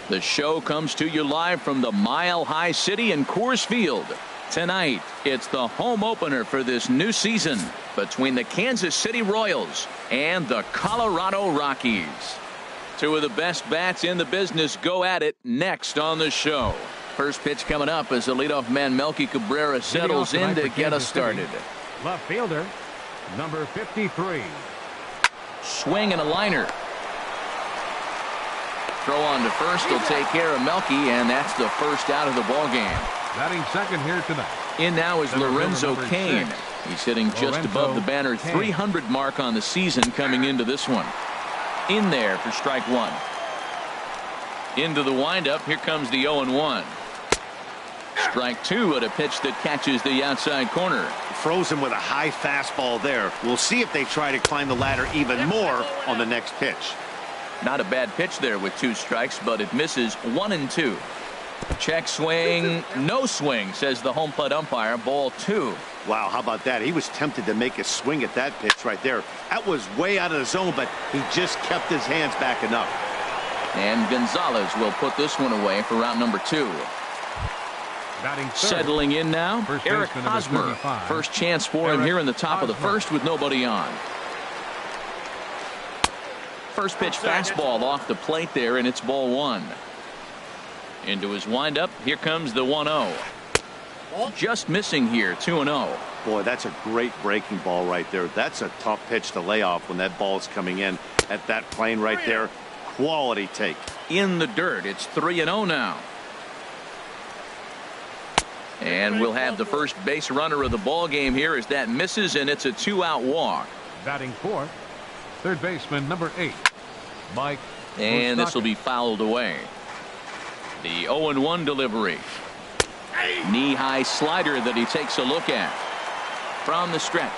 The show comes to you live from the Mile High City in Coors Field. Tonight, it's the home opener for this new season between the Kansas City Royals and the Colorado Rockies. Two of the best bats in the business go at it next on the show. First pitch coming up as the leadoff man Melky Cabrera settles in to get us started. Left fielder, number 53. Swing and a liner. Throw on to first will take care of Melky, and that's the first out of the ball game. Batting second here tonight. In now is Lorenzo Cain. He's hitting just above the banner 300 mark on the season coming into this one. In there for strike one. Into the windup. Here comes the 0-1. Strike two at a pitch that catches the outside corner. Frozen with a high fastball there. We'll see if they try to climb the ladder even more on the next pitch. Not a bad pitch there with 2 strikes, but it misses 1-2. Check swing, no swing, says the home plate umpire. Ball 2. Wow, how about that? He was tempted to make a swing at that pitch right there. That was way out of the zone, but he just kept his hands back enough. And Gonzalez will put this one away for round number 2. Settling in now, Eric Hosmer. First chance for him here in the top of the first with nobody on. First pitch fastball off the plate there, and it's ball 1. Into his windup. Here comes the 1-0. Just missing here, 2-0. Boy, that's a great breaking ball right there. That's a tough pitch to lay off when that ball is coming in at that plane right there. Quality take. In the dirt. It's 3-0 now. And we'll have the first base runner of the ball game here as that misses, and it's a 2-out walk. Batting fourth, third baseman number 8, Mike. And this will be fouled away. The 0-1 delivery. Knee-high slider that he takes a look at from the stretch.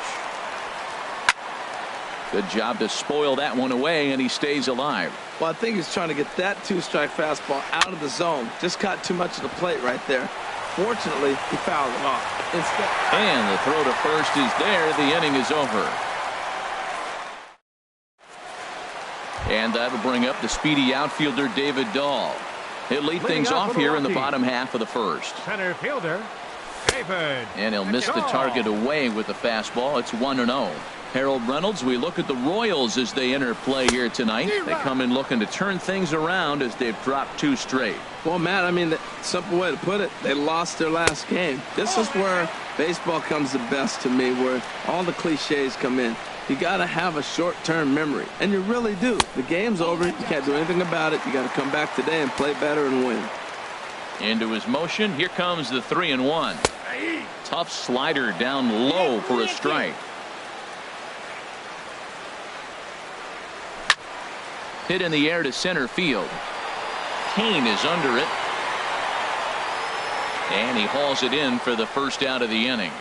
Good job to spoil that one away, and he stays alive. Well, I think he's trying to get that 2-strike fastball out of the zone. Just caught too much of the plate right there. Fortunately, he fouled it off. And the throw to first is there. The inning is over. And that'll bring up the speedy outfielder David Dahl. He'll lead things off here in the bottom half of the first. Center fielder, David. And he'll miss the target away with the fastball. It's 1-0. Harold Reynolds, we look at the Royals as they enter play here tonight. They come in looking to turn things around as they've dropped 2 straight. Well, Matt, I mean, the simple way to put it, they lost their last game. This is where baseball comes the best to me, where all the cliches come in. You got to have a short-term memory, and you really do. The game's over. You can't do anything about it. You got to come back today and play better and win. Into his motion. Here comes the 3-1. Tough slider down low for a strike. Hit in the air to center field. Cain is under it. And he hauls it in for the first out of the inning.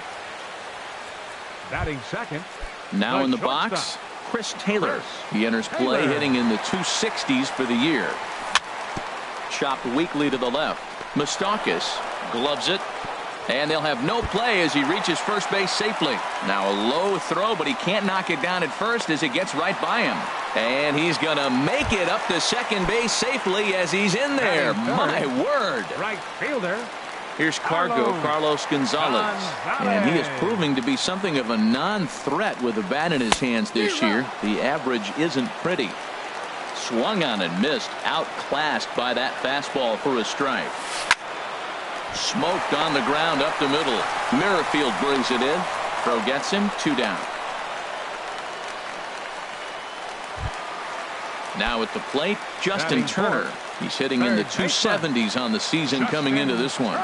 Batting second. Now in the box, Chris Taylor. He enters play hitting in the 260s for the year. Chopped weakly to the left. Moustakas gloves it. And they'll have no play as he reaches first base safely. Now a low throw, but he can't knock it down at first as it gets right by him. And he's going to make it up to second base safely as he's in there. My word. Right fielder. Here's Carlos Gonzalez. And he is proving to be something of a non-threat with a bat in his hands this year. The average isn't pretty. Swung on and missed. Outclassed by that fastball for a strike. Smoked on the ground up the middle. Merrifield brings it in. Throw gets him. 2 down. Now at the plate, Justin Turner. He's hitting in the 270s on the season coming into this one.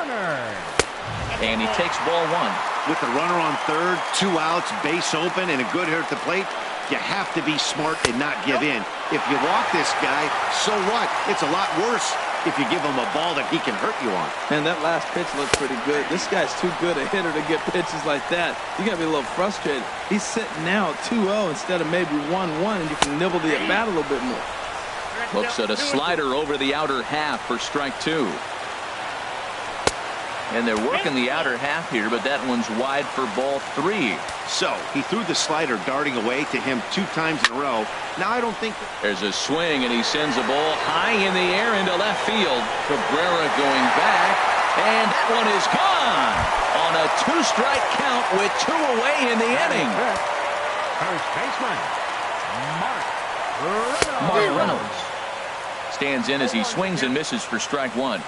And he takes ball 1. With the runner on third, 2 outs, base open, and a good hitter at the plate, you have to be smart and not give in. If you walk this guy, so what? It's a lot worse if you give him a ball that he can hurt you on. And that last pitch looked pretty good. This guy's too good a hitter to get pitches like that. You got to be a little frustrated. He's sitting now 2-0 instead of maybe 1-1, and you can nibble the at-bat a little bit more. Looks at a slider over the outer half for strike 2. And they're working the outer half here, but that one's wide for ball 3. So he threw the slider darting away to him 2 times in a row. Now I don't think there's a swing, and he sends a ball high in the air into left field. Cabrera going back, and that one is gone on a 2-strike count with 2 away in the inning. First baseman, Mark Reynolds stands in as he swings and misses for strike 1.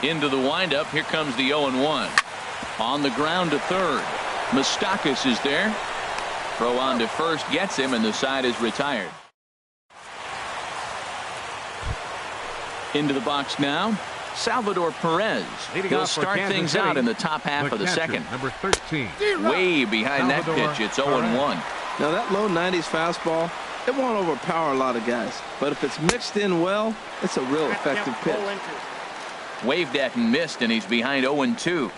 Into the windup. Here comes the 0-1. On the ground to third. Moustakas is there. Throw on to first gets him, and the side is retired. Into the box now, Salvador Perez. He'll start things out in the top half of the second. Number 13. Way behind that pitch. It's 0-1. Now that low 90s fastball, it won't overpower a lot of guys. But if it's mixed in well, it's a real effective pitch. Waved at and missed, and he's behind 0-2.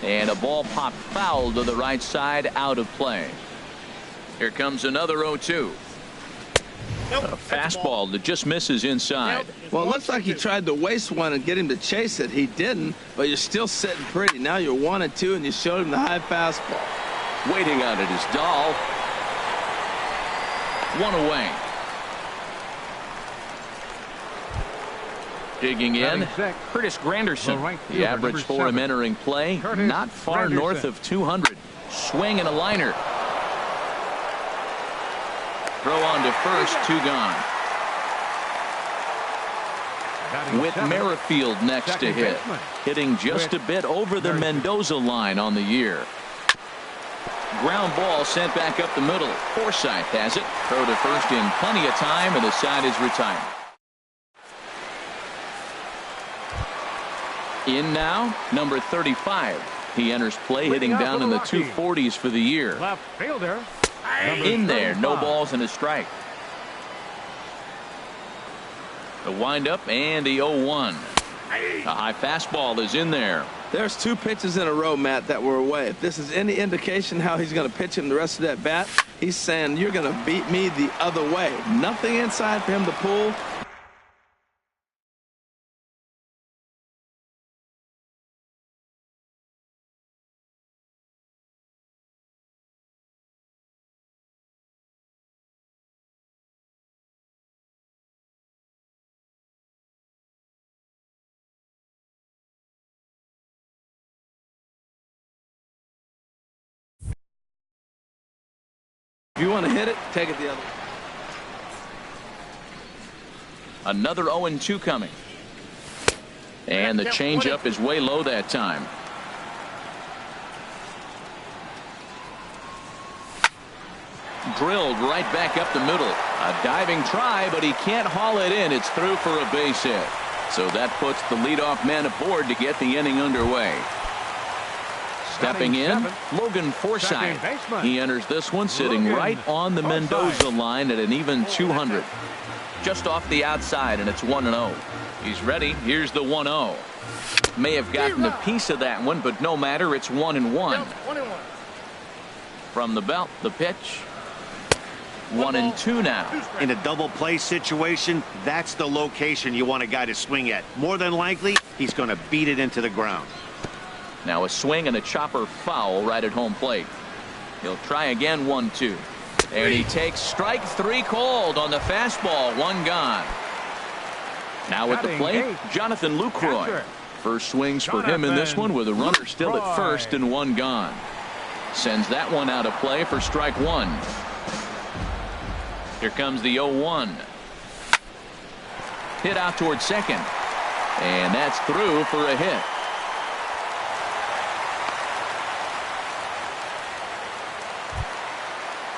And a ball popped foul to the right side, out of play. Here comes another 0-2. A fastball that just misses inside. Well, it looks like he tried to waste one and get him to chase it. He didn't, but you're still sitting pretty. Now you're 1-2, and you showed him the high fastball. Waiting on it is Dahl. 1 away. Digging in, Curtis Granderson. The average for him entering play, not far north of 200. Swing and a liner. Throw on to first, 2 gone. With Merrifield next to hit. Hitting just a bit over the Mendoza line on the year. Ground ball sent back up the middle. Forsythe has it. Throw to first in plenty of time, and the side is retired. In now, number 35. He enters play, hitting down in the 240s for the year. Left fielder. In there, no balls and a strike. The windup and the 0-1. A high fastball is in there. There's 2 pitches in a row, Matt, that were away. If this is any indication how he's going to pitch him the rest of that bat, he's saying you're going to beat me the other way. Nothing inside for him to pull. If you want to hit it, take it the other way. Another 0-2 coming. And the changeup is way low that time. Drilled right back up the middle. A diving try, but he can't haul it in. It's through for a base hit. So that puts the leadoff man aboard to get the inning underway. Stepping in, Logan Forsythe. He enters this one sitting right on the Mendoza line at an even 200. Just off the outside, and it's 1-0. He's ready. Here's the 1-0. May have gotten a piece of that one, but no matter. It's 1-1. From the belt, the pitch. 1-2 now. In a double play situation, that's the location you want a guy to swing at. More than likely, he's going to beat it into the ground. Now a swing and a chopper foul right at home plate. He'll try again, 1-2. And he takes strike 3 called on the fastball, 1 gone. Now at the plate, Jonathan Lucroy. First swings for him in this one with a runner still at first and 1 gone. Sends that one out of play for strike 1. Here comes the 0-1. Hit out towards second. And that's through for a hit.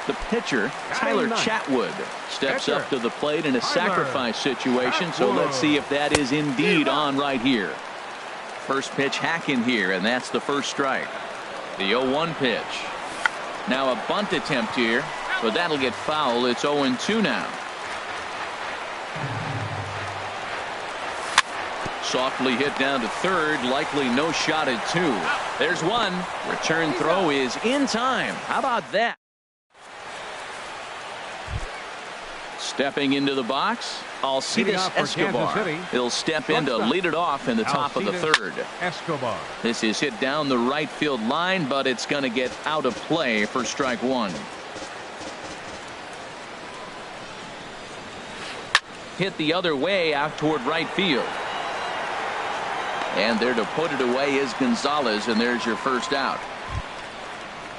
The pitcher, Tyler Chatwood, steps up to the plate in a sacrifice situation, so let's see if that is indeed on right here. First pitch hacking here, and that's the first strike. The 0-1 pitch. Now a bunt attempt here, but that'll get foul. It's 0-2 now. Softly hit down to third, likely no shot at 2. There's one. Return throw is in time. How about that? Stepping into the box, Leading Alcides off for Escobar. Kansas City. He'll step in to Shortstop. lead it off in the top of the Alcides third. Escobar. This is hit down the right field line, but it's going to get out of play for strike one. Hit the other way out toward right field. And there to put it away is Gonzalez, and there's your first out.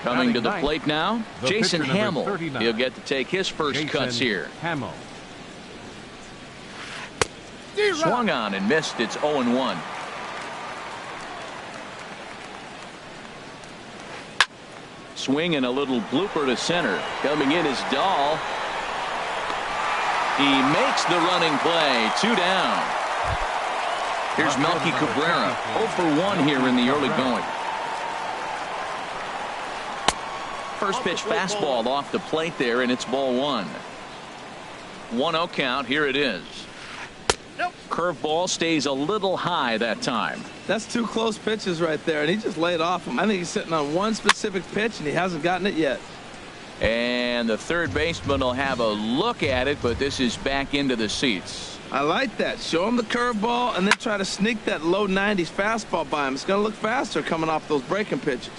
Coming to the plate now, Jason Hamill. He'll get to take his first cuts here. Hamill. Swung on and missed. It's 0-1. Swing and a little blooper to center. Coming in is Dahl. He makes the running play. 2 down. Here's Melky Cabrera. 0 for 1 here in the early going. First pitch fastball off the plate there, and it's ball 1. 1-0 count. Here it is. Curveball stays a little high that time. That's 2 close pitches right there, and he just laid off him. I think he's sitting on one specific pitch, and he hasn't gotten it yet. And the third baseman will have a look at it, but this is back into the seats. I like that. Show him the curveball and then try to sneak that low 90s fastball by him. It's going to look faster coming off those breaking pitches.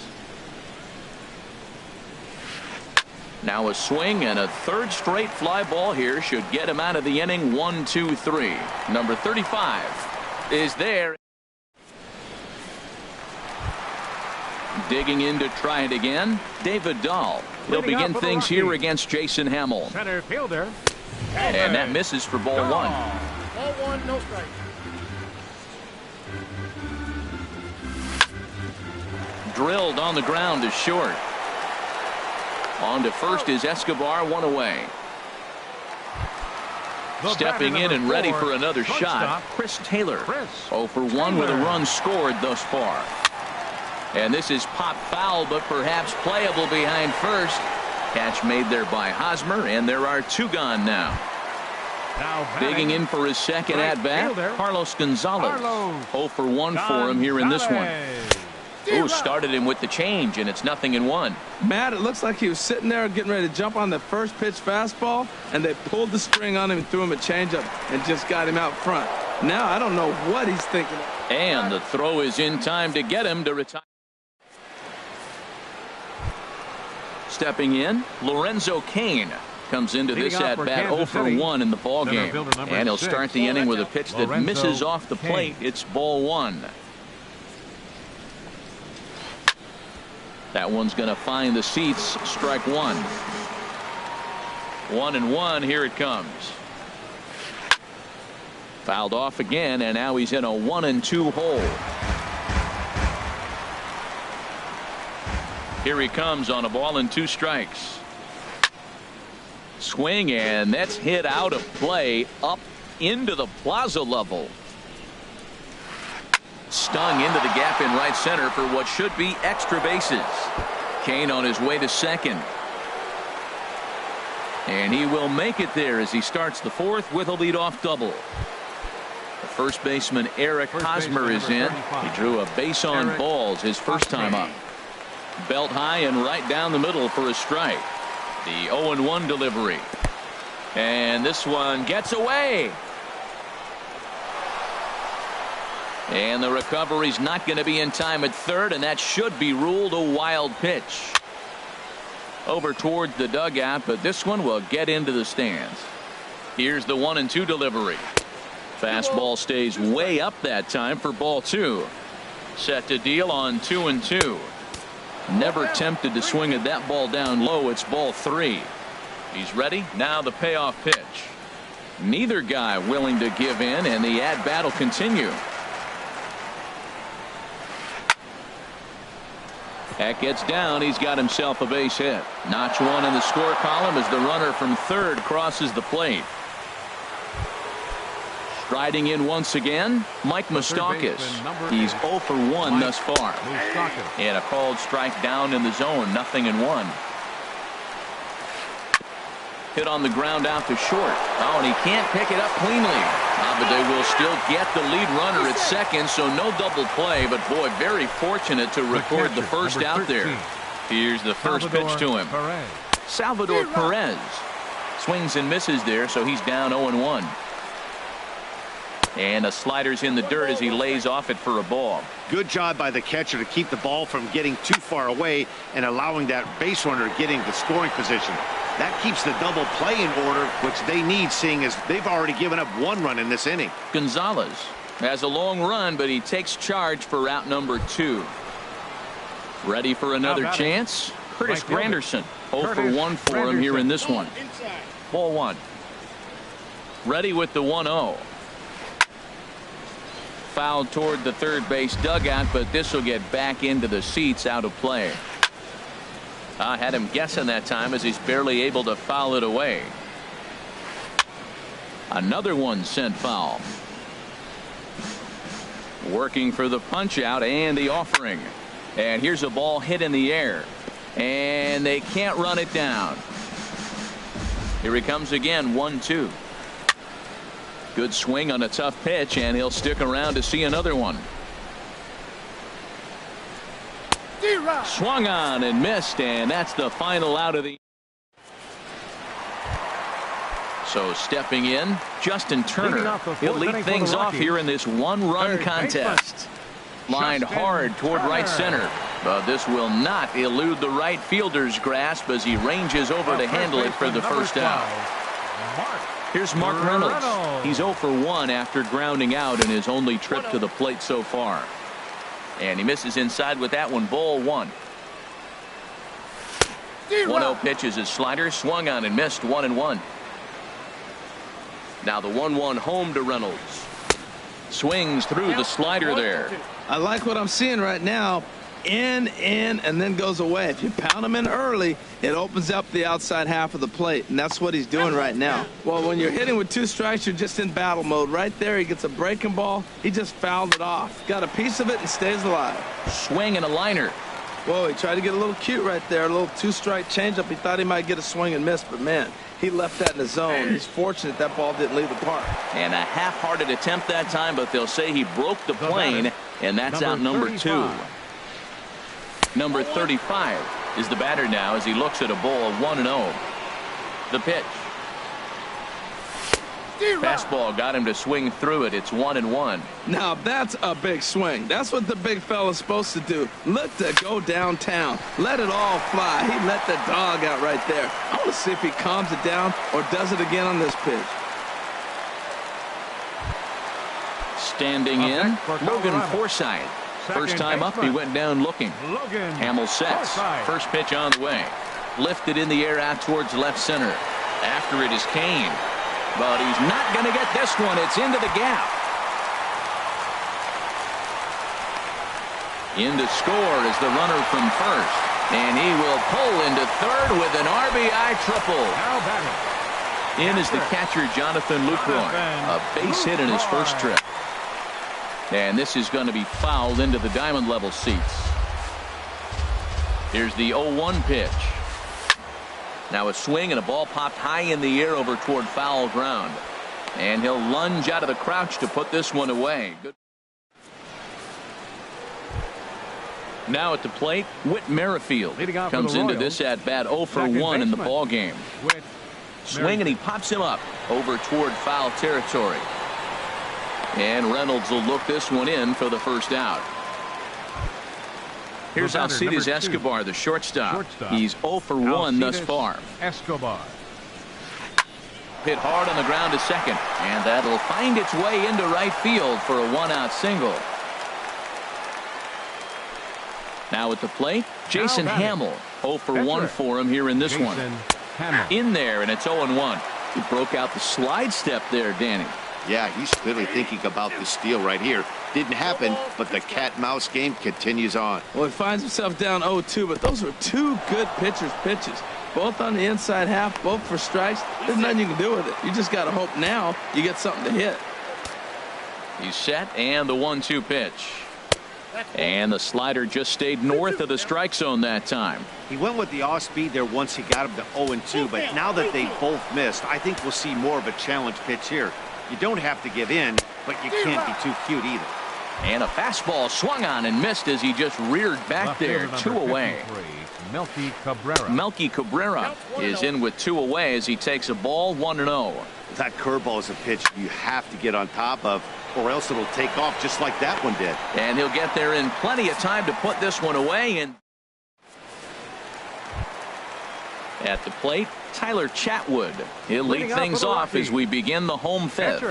Now a swing and a third straight fly ball here should get him out of the inning. 1, 2, 3. Number 35 is there. Digging in to try it again, David Dahl. He'll begin things here against Jason Hamill. Center fielder. And that misses for ball 1. Ball 1, no strike. Drilled on the ground to short. On to first is Escobar, 1 away. Stepping in and ready for another shot, Chris Taylor. 0 for 1 with a run scored thus far. And this is pop foul, but perhaps playable behind first. Catch made there by Hosmer, and there are 2 gone now. Digging in for his second at-bat, Carlos Gonzalez. 0 for 1 for him here in this one. Ooh, started him with the change, and it's 0-1. Matt, it looks like he was sitting there getting ready to jump on the first pitch fastball, and they pulled the string on him and threw him a changeup and just got him out front. Now I don't know what he's thinking. And the throw is in time to get him to retire. Stepping in, Lorenzo Cain comes into this at-bat 0 for 1 in the ballgame. And he'll start the inning with a pitch that misses off the plate. It's ball 1. That one's going to find the seats. Strike 1. 1-1. Here it comes. Fouled off again, and now he's in a 1-2 hole. Here he comes on a ball and 2 strikes. Swing, and that's hit out of play up into the plaza level. Stung into the gap in right center for what should be extra bases. Cain on his way to second. And he will make it there as he starts the 4th with a leadoff double. The first baseman Eric Hosmer is in. He drew a base on balls his first time up. Belt high and right down the middle for a strike. The 0-1 delivery. And this one gets away. And the recovery's not going to be in time at third, and that should be ruled a wild pitch. Over towards the dugout, but this one will get into the stands. Here's the 1-2 delivery. Fastball stays way up that time for ball 2. Set to deal on 2-2. Never tempted to swing at that ball down low. It's ball 3. He's ready. Now the payoff pitch. Neither guy willing to give in, and the at-bat will continue. That gets down. He's got himself a base hit. Notch 1 in the score column as the runner from third crosses the plate. Striding in once again, Mike Moustakas. He's 0 for 1 thus far. And a called strike down in the zone. 0-1. Hit on the ground out to short. Oh, and he can't pick it up cleanly. But they will still get the lead runner at second, so no double play. But boy, very fortunate to record the first out there. Here's the first pitch to him. Salvador Perez Swings and misses there, so he's down 0-1. And a slider's in the dirt as he lays off it for a ball. Good job by the catcher to keep the ball from getting too far away and allowing that base runner to get into scoring position. That keeps the double play in order, which they need, seeing as they've already given up 1 run in this inning. Gonzalez has a long run, but he takes charge for out number 2. Ready for another chance? Curtis Granderson. 0 for 1 for him here in this one. Ball 1. Ready with the 1-0. Foul toward the third base dugout, but this will get back into the seats, out of play. I had him guessing that time as he's barely able to foul it away. Another one sent foul. Working for the punch out and the offering. And here's a ball hit in the air. And they can't run it down. Here he comes again, 1-2. Good swing on a tough pitch, and he'll stick around to see another one. Swung on and missed, and that's the final out of the. So stepping in, Justin Turner. He'll lead things off here in this 1-run contest. Lined hard toward right center, but this will not elude the right fielder's grasp as he ranges over to handle it for the first out. Here's Mark Reynolds. He's 0 for 1 after grounding out in his only trip to the plate so far. And he misses inside with that one. Ball 1. 1-0 pitch is his slider, swung on and missed, 1-1. Now the 1-1 home to Reynolds. Swings through the slider there. I like what I'm seeing right now. In, and then goes away. If you pound him in early, it opens up the outside half of the plate, and that's what he's doing right now. Well, when you're hitting with 2 strikes, you're just in battle mode. Right there, he gets a breaking ball. He just fouled it off. Got a piece of it and stays alive. Swing and a liner. Whoa, he tried to get a little cute right there. A little 2-strike changeup. He thought he might get a swing and miss, but man, he left that in the zone. He's fortunate that ball didn't leave the park. And a half-hearted attempt that time, but they'll say he broke the plane, and that's out number 2. Number 35 is the batter now as he looks at a ball 1-0. The pitch. Fastball got him to swing through it. It's 1-1. Now that's a big swing. That's what the big fella's supposed to do. Look to go downtown. Let it all fly. He let the dog out right there. I want to see if he calms it down or does it again on this pitch. Standing in, Logan Forsythe. First time up, he went down looking. Hamill sets. First pitch on the way. Lifted in the air out towards left center. After it is Kane. But he's not going to get this one. It's into the gap. In to score is the runner from first. And he will pull into third with an RBI triple. In is the catcher, Jonathan Lucroy. A base hit in his first trip. And this is going to be fouled into the diamond level seats. Here's the 0-1 pitch. Now a swing and a ball popped high in the air over toward foul ground. And he'll lunge out of the crouch to put this one away. Good. Now at the plate, Whit Merrifield comes into this at bat 0 for 1 in the ball game. Swing and he pops him up over toward foul territory. And Reynolds will look this one in for the first out. Here's Alcides Escobar, the shortstop. He's 0 for 1 thus far. Escobar. Hit hard on the ground to second. And that'll find its way into right field for a 1-out single. Now at the plate, Jason Hamill. 0 for 1 for him here in this one. In there, and it's 0-1. He broke out the slide step there, Danny. Yeah, he's clearly thinking about the steal right here. Didn't happen, but the cat-mouse game continues on. Well, he finds himself down 0-2, but those were 2 good pitchers' pitches. Both on the inside half, both for strikes. There's nothing you can do with it. You just got to hope now you get something to hit. He's set, and the 1-2 pitch. And the slider just stayed north of the strike zone that time. He went with the off-speed there once he got him to 0-2, but now that they both missed, I think we'll see more of a challenge pitch here. You don't have to give in, but you can't be too cute either. And a fastball swung on and missed as he just reared back there, 2 away. Melky Cabrera. Is in with 2 away as he takes a ball 1-0. That curveball is a pitch you have to get on top of, or else it'll take off just like that one did. And he'll get there in plenty of time to put this one away. And at the plate, Tyler Chatwood. He'll lead things off as we begin the home fifth.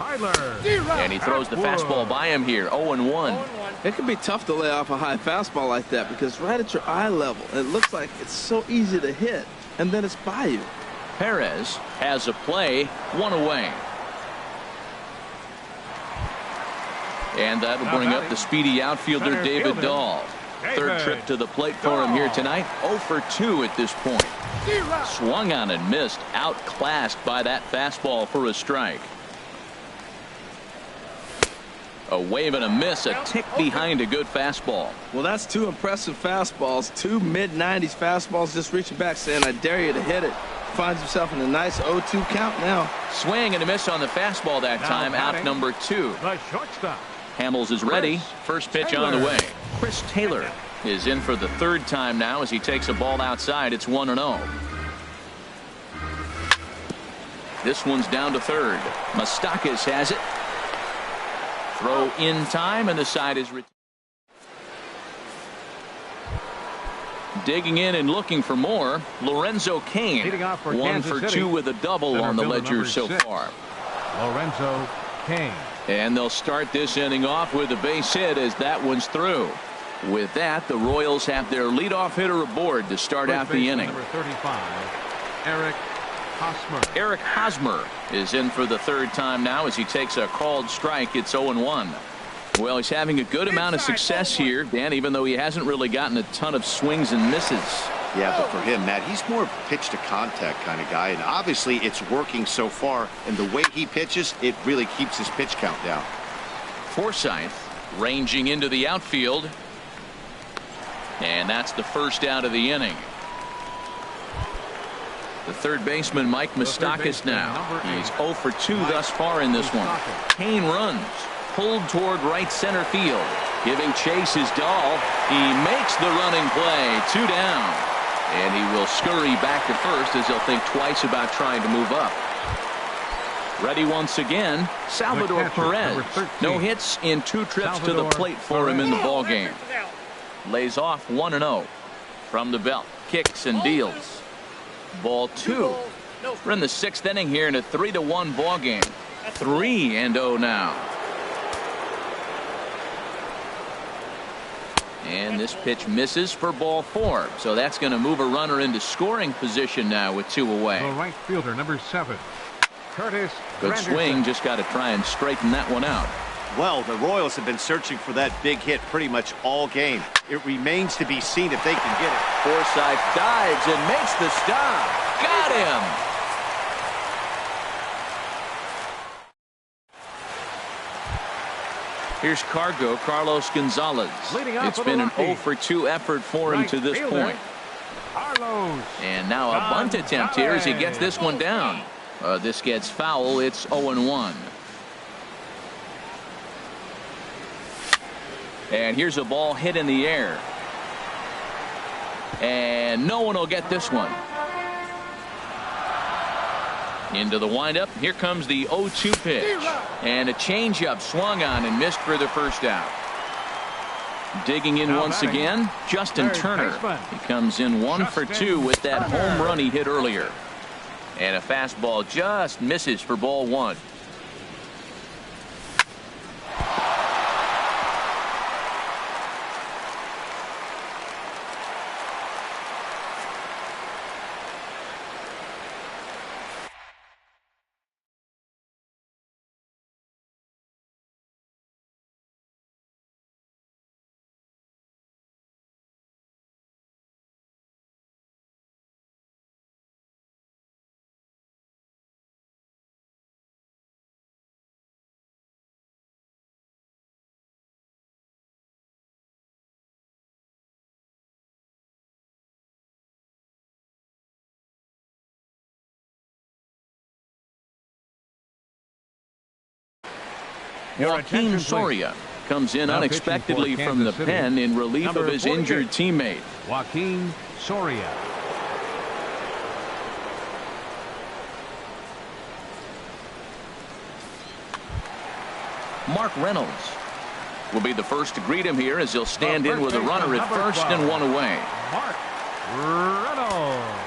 And he throws the fastball by him here, 0-1. It can be tough to lay off a high fastball like that because right at your eye level, it looks like it's so easy to hit, and then it's by you. Perez has a play, 1 away. And that'll bring up the speedy outfielder David Dahl. Third trip to the plate for him here tonight. 0 for 2 at this point. Swung on and missed. Outclassed by that fastball for a strike. A wave and a miss. A tick behind a good fastball. Well, that's 2 impressive fastballs. 2 mid-90s fastballs just reaching back saying, I dare you to hit it. Finds himself in a nice 0-2 count now. Swing and a miss on the fastball that time. Out number 2. The shortstop. Hamels is ready. First pitch on the way. Chris Taylor is in for the 3rd time now as he takes a ball outside. It's 1-0. This one's down to 3rd. Moustakas has it. Throw in time, and the side is digging in and looking for more. Lorenzo Cain, 1 for 2 with a double on the ledger so far. Lorenzo Cain. And they'll start this inning off with a base hit as that one's through. With that, the Royals have their leadoff hitter aboard to start out the inning. Number 35, Eric Hosmer. Eric Hosmer is in for the 3rd time now as he takes a called strike. It's 0-1. Well, he's having a good amount of success here, Dan, even though he hasn't really gotten a ton of swings and misses. Yeah, but for him, Matt, he's more of a pitch to contact kind of guy, and obviously it's working so far, and the way he pitches, it really keeps his pitch count down. Forsythe ranging into the outfield, and that's the first out of the inning. The third baseman, Mike Moustakas, now. He's 0 for 2 thus far in this one. Cain runs, pulled toward right center field. Giving chase is Dahl. He makes the running play. 2 down. And he will scurry back to first as he'll think twice about trying to move up. Ready once again, Salvador Perez. No hits in 2 trips to the plate for him in the ballgame. Lays off 1-0 from the belt. Kicks and deals. Ball 2. We're in the 6th inning here in a 3-1 ball game. 3-0 now. And this pitch misses for ball 4. So that's going to move a runner into scoring position now with 2 away. The right fielder, number 7, Curtis Good Granderson. swing. Just got to try and straighten that one out. Well, the Royals have been searching for that big hit pretty much all game. It remains to be seen if they can get it. Forsythe dives and makes the stop. Got him. Here's Carlos Gonzalez. It's been an 0 for 2 effort for him to this point. And now a bunt attempt here as he gets this one down. This gets foul. It's 0-1. And here's a ball hit in the air. And no one will get this one. Into the windup. Here comes the 0-2 pitch. And a changeup swung on and missed for the first out. Digging in once again, Justin Turner. He comes in 1 for 2 with that home run he hit earlier. And a fastball just misses for ball 1. Joaquin Soria Comes in Now unexpectedly pitching for from the Kansas City, pen in relief number of his 48, injured teammate. Joaquin Soria. Mark Reynolds will be the first to greet him here as he'll stand in with a runner at first 12, and one away. Mark Reynolds.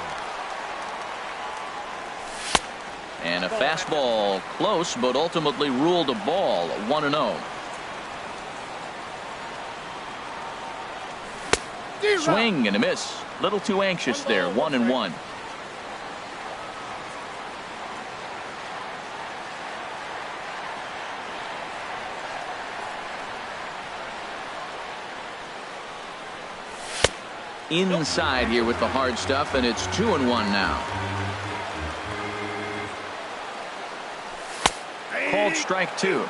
And a fastball close, but ultimately ruled a ball, 1-0. Swing and a miss. Little too anxious there, 1-1. Inside here with the hard stuff, and it's 2-1 now. Called strike 2.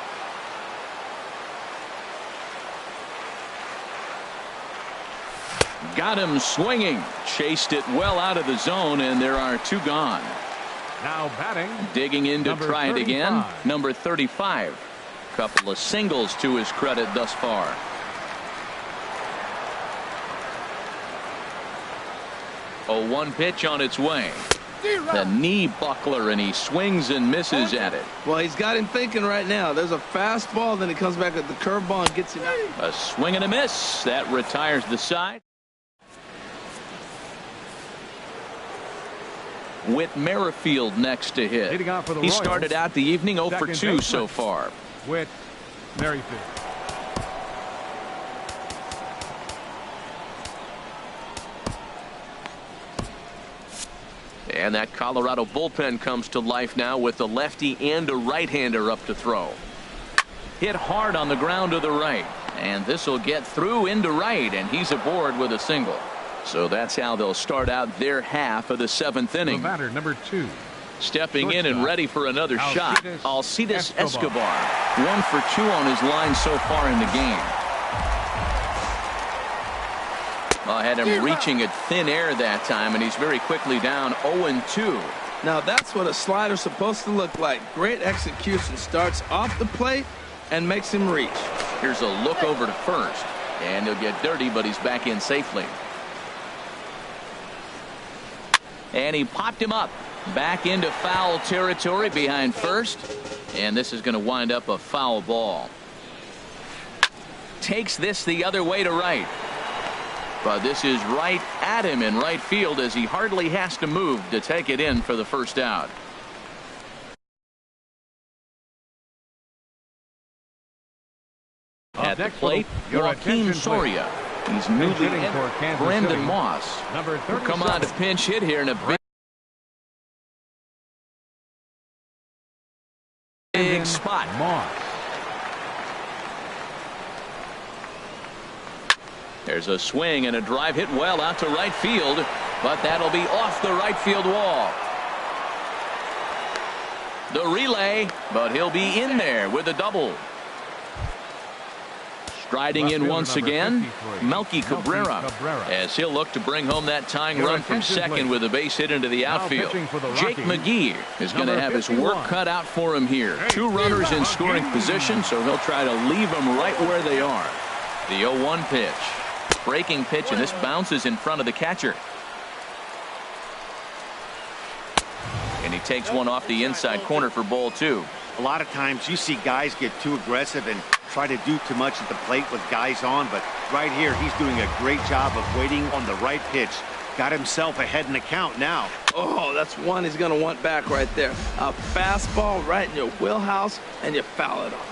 Got him swinging. Chased it well out of the zone, and there are 2 gone. Now batting. Digging in to number try it again. 35. Number 35. Couple of singles to his credit thus far. A 1 pitch on its way. The knee buckler, and he swings and misses at it. Well, he's got him thinking right now. There's a fastball, then he comes back with the curveball and gets him out. A swing and a miss. That retires the side. Whit Merrifield next to hit. Leading off for the He Royals, started out the evening 0 for second 2 so baseman. far. Whit Merrifield. And that Colorado bullpen comes to life now with a lefty and a right-hander up to throw. Hit hard on the ground to the right. And this will get through into right, and he's aboard with a single. So that's how they'll start out their half of the 7th The inning. batter, number 2. Stepping in and ready for another shot, Alcides Escobar. Escobar. 1 for 2 on his line so far in the game. Well, I had him reaching at thin air that time, and he's very quickly down 0-2. Now that's what a slider's supposed to look like. Great execution. Starts off the plate and makes him reach. Here's a look over to first, and he'll get dirty, but he's back in safely. And he popped him up back into foul territory behind first, and this is going to wind up a foul ball. Takes this the other way to right. But this is right at him in right field as he hardly has to move to take it in for the first out. At the plate, Joaquin Soria. He's newly hitting for Kansas Brandon City, Moss. number will 37. come on to pinch hit here in a big spot. Moss. There's a swing and a drive hit well out to right field, but that'll be off the right field wall. The relay, but he'll be in there with a double. Striding in once again, Melky Cabrera, as he'll look to bring home that tying run from second with a base hit into the outfield. Jake McGee is going to have his work cut out for him here. 2 runners in scoring position, so he'll try to leave them right where they are. The 0-1 pitch. Breaking pitch, and this bounces in front of the catcher. And he takes one off the inside corner for ball 2. A lot of times you see guys get too aggressive and try to do too much at the plate with guys on, but right here he's doing a great job of waiting on the right pitch. Got himself ahead in the count now. Oh, that's one he's going to want back right there. A fastball right in your wheelhouse, and you foul it off.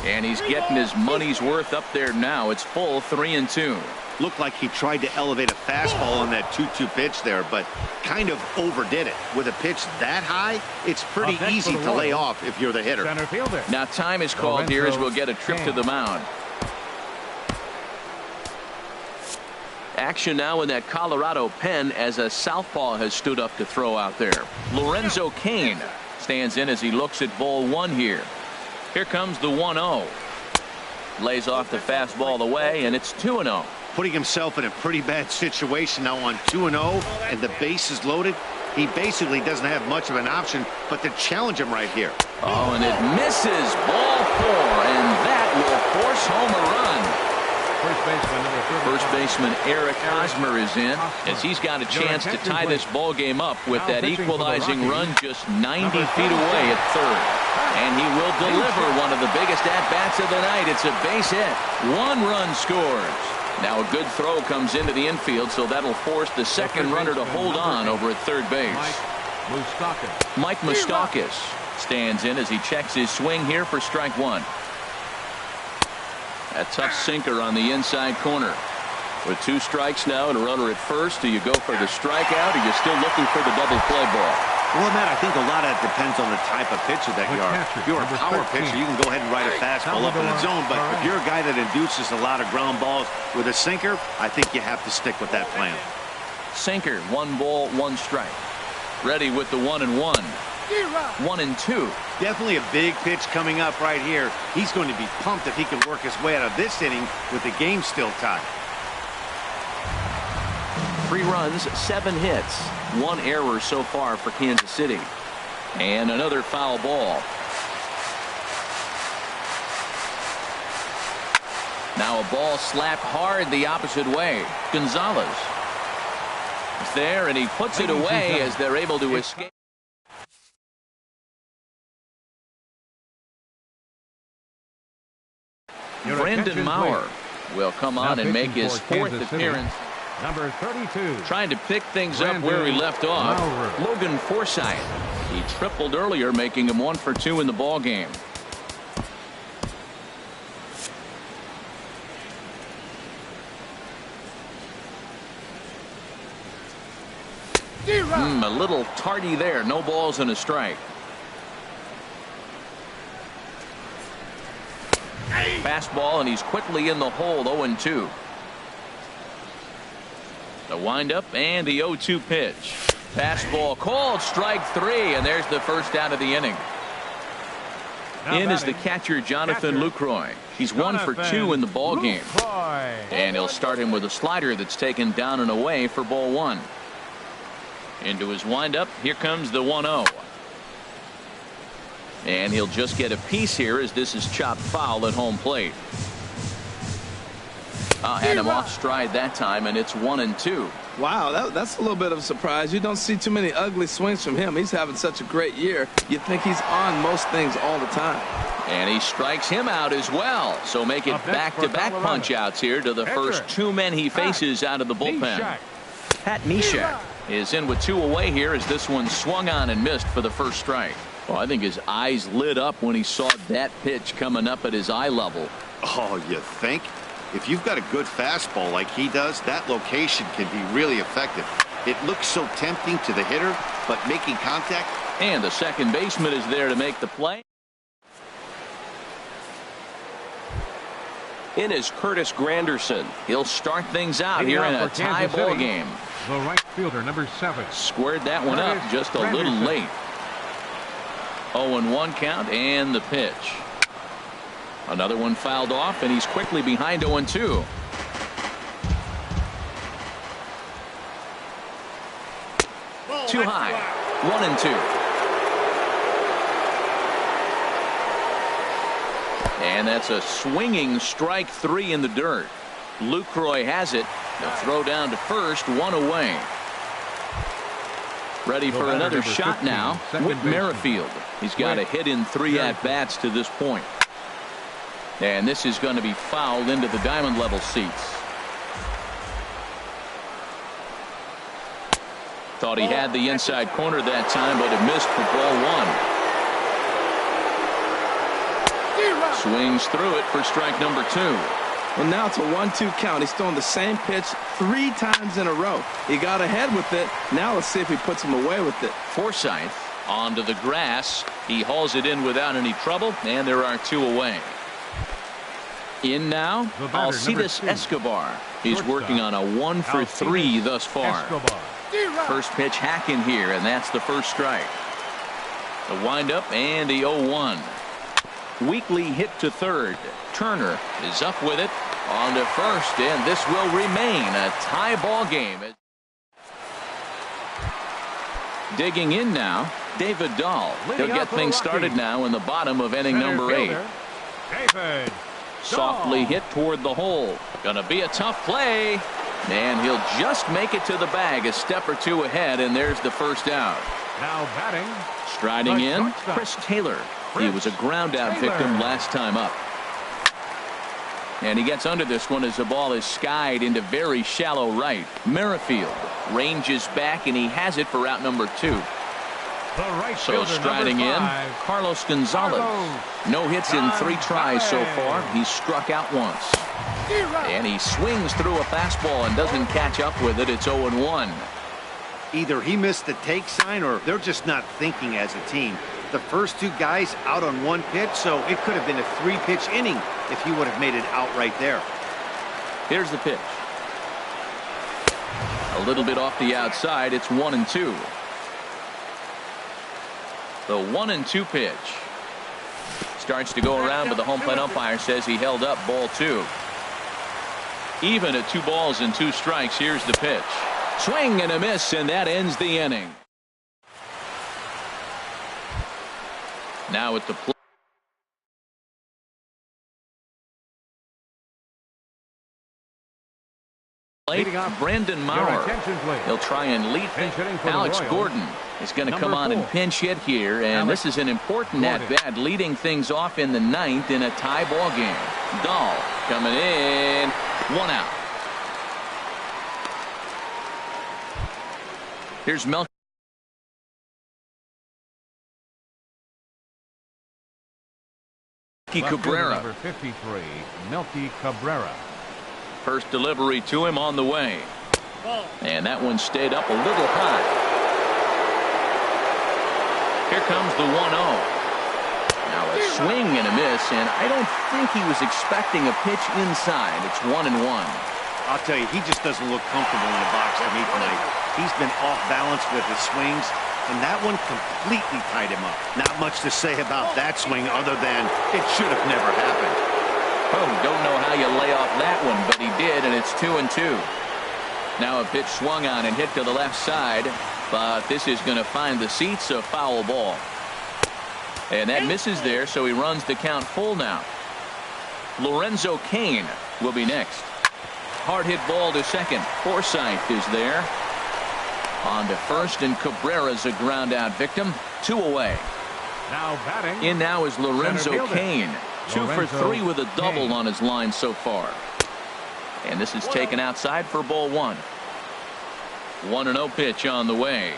And he's getting his money's worth up there now. It's full 3-2. Looked like he tried to elevate a fastball on that 2-2 pitch there, but kind of overdid it. With a pitch that high, it's pretty easy to lay off if you're the hitter. Center fielder. Now time is called here as we'll get a trip to the mound. Action now in that Colorado pen as a southpaw has stood up to throw out there. Lorenzo Cain stands in as he looks at ball 1 here. Here comes the 1-0. Lays off the fastball away, and it's 2-0. Putting himself in a pretty bad situation now on 2-0, and the base is loaded. He basically doesn't have much of an option but to challenge him right here. Oh, and it misses. Ball 4, and that will force home a run. First baseman Eric Hosmer is in, as he's got a chance to tie this ball game up with that equalizing run just 90 feet away at third. And he will deliver one of the biggest at-bats of the night. It's a base hit. 1 run scores. Now a good throw comes into the infield, so that'll force the second runner to hold on over at third base. Mike Moustakas stands in as he checks his swing here for strike 1. A tough sinker on the inside corner. With 2 strikes now and a runner at first, do you go for the strikeout, or are you still looking for the double play ball? Well, Matt, I think a lot of it depends on the type of pitcher that you are. If you're a power pitcher, you can go ahead and ride a fastball up in the zone. But if you're a guy that induces a lot of ground balls with a sinker, I think you have to stick with that plan. Sinker, 1 ball, 1 strike. Ready with the 1-1. 1-2. Definitely a big pitch coming up right here. He's going to be pumped if he can work his way out of this inning with the game still tied. 3 runs, 7 hits, 1 error so far for Kansas City. And another foul ball. Now a ball slapped hard the opposite way. Gonzalez is there, and he puts it away as they're able to escape. Brandon Maurer will come on and make his 4th appearance. Number 32. Trying to pick things up where he left off. Logan Forsythe. He tripled earlier, making him 1 for 2 in the ball game. A little tardy there. No balls and a strike. Fastball, and he's quickly in the hole. 0-2. The windup and the 0-2 pitch. Fastball called, strike 3, and there's the first out of the inning. In is the catcher, Jonathan Lucroy. He's 1 for 2 in the ball game. And he'll start him with a slider that's taken down and away for ball 1. Into his windup. Here comes the 1-0. And he'll just get a piece here as this is chopped foul at home plate. Had him off stride that time, and it's 1-2. Wow, that's a little bit of a surprise. You don't see too many ugly swings from him. He's having such a great year. You think he's on most things all the time. And he strikes him out as well. So make it back-to-back punch-outs here to the first 2 men he faces out of the bullpen. Pat Neshek is in with 2 away here as this one swung on and missed for the first strike. Well, I think his eyes lit up when he saw that pitch coming up at his eye level. Oh, you think? If you've got a good fastball like he does, that location can be really effective. It looks so tempting to the hitter, but making contact. And the second baseman is there to make the play. In is Curtis Granderson. He'll start things out here in a tie ball game. The right fielder, number 7. Squared that one up just a little late. 0-1 count and the pitch. Another one fouled off, and he's quickly behind 0-2. Too high. 1-2. And that's a swinging strike 3 in the dirt. Lucroy has it. The throw down to first, 1 away. Ready for another shot now. Whit Merrifield. He's got a hit in 3 at-bats to this point. And this is going to be fouled into the diamond level seats. Thought he had the inside corner that time, but it missed for ball 1. Swings through it for strike number 2. Well, now it's a 1-2 count. He's throwing the same pitch 3 times in a row. He got ahead with it. Now let's see if he puts him away with it. Forsythe onto the grass. He hauls it in without any trouble, and there are 2 away. In now, Alcides Escobar. He's working on a 1 for 3 thus far. First pitch hacking here, and that's the first strike. The windup and the 0-1. Weekly hit to third. Turner is up with it on to first, and this will remain a tie ball game. Digging in now, David Dahl. He'll get things started now in the bottom of inning number 8. Softly hit toward the hole. Gonna be a tough play. And he'll just make it to the bag a step or two ahead, and there's the first out. Now batting. Striding the in, shortstop. Chris Taylor. He was a ground out Taylor. victim last time up. And he gets under this one as the ball is skied into very shallow right. Merrifield ranges back, and he has it for out number 2. The right So fielder, striding number in, 5, Carlos Gonzalez. Carlos No hits in 3 tries so far. Gonzalez. He's struck out once. And he swings through a fastball and doesn't catch up with it. It's 0-1. Either he missed the take sign or they're just not thinking as a team. The first 2 guys out on 1 pitch, so it could have been a 3-pitch inning if he would have made it out right there. Here's the pitch. A little bit off the outside. It's 1-2. The 1-2 pitch. Starts to go around, but the home plate umpire says he held up ball 2. Even at 2 balls and 2 strikes. Here's the pitch. Swing and a miss, and that ends the inning. Now at the plate. Brandon Maurer. He'll try and lead. Alex Gordon is going to come on and pinch hit here, and this is an important at-bat, leading things off in the 9th in a tie ball game. Dahl coming in. 1 out. Here's Melky Cabrera. Number 53, Melky Cabrera. First delivery to him on the way. And that one stayed up a little high. Here comes the 1-0. Now a swing and a miss, and I don't think he was expecting a pitch inside. It's 1-1. I'll tell you, he just doesn't look comfortable in the box to me tonight. He's been off balance with his swings, and that one completely tied him up. Not much to say about that swing other than it should have never happened. Oh, don't know how you lay off that one, but he did, and it's 2-2. Now a pitch swung on and hit to the left side, but this is going to find the seats, a foul ball. And that misses there, so he runs the count full now. Lorenzo Cain will be next. Hard hit ball to second. Forsythe is there. On to first, and Cabrera's a ground out victim. 2 away. Now batting. In now is Lorenzo Cain. 2 for 3 with a double Cain. on his line so far. And this is taken outside for ball 1. 1-0 pitch on the way.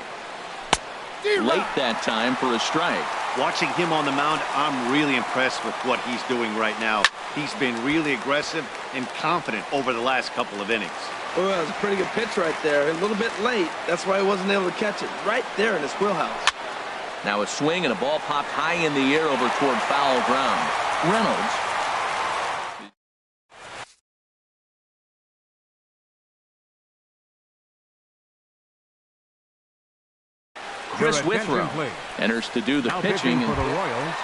Late that time for a strike. Watching him on the mound, I'm really impressed with what he's doing right now. He's been really aggressive and confident over the last couple of innings. Oh, that was a pretty good pitch right there. A little bit late. That's why he wasn't able to catch it right there in his wheelhouse. Now a swing and a ball popped high in the air over toward foul ground. Reynolds. Chris Withrow enters to do the Now pitching. for the Royals.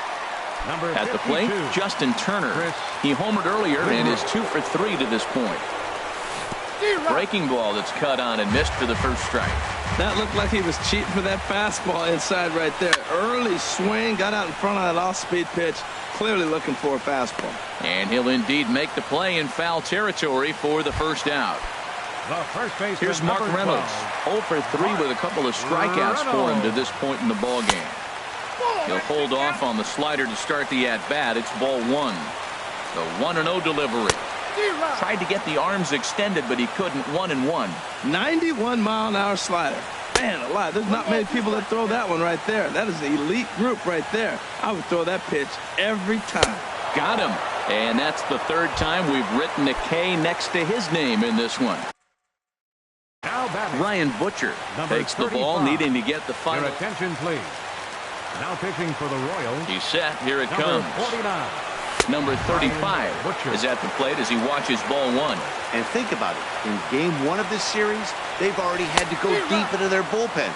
Number At the plate, 52, Justin Turner. Chris He homered earlier and is 2 for 3 to this point. Breaking ball that's cut on and missed for the first strike. That looked like he was cheating for that fastball inside right there. Early swing, got out in front of that off-speed pitch. Clearly looking for a fastball. And he'll indeed make the play in foul territory for the first out. The first baseman, Here's Mark number Reynolds. 0 for 3 with a couple of strikeouts for him to this point in the ball game. He'll hold off on the slider to start the at-bat. It's ball 1. The 1-0 delivery. Tried to get the arms extended, but he couldn't. 1-1. 91-mile-an-hour slider. Man alive, there's not many people that throw that one right there. That is an elite group right there. I would throw that pitch every time. Got him. And that's the 3rd time we've written a K next to his name in this one. Now batting. Ryan Butcher Number takes the ball, 35. needing to get the final. Your attention, please. Now pitching for the Royals. He's set. Here it Number comes. 49. Number 35 Ryan Butcher. is at the plate as he watches ball 1. And think about it. In game 1 of this series, they've already had to go deep into their bullpen.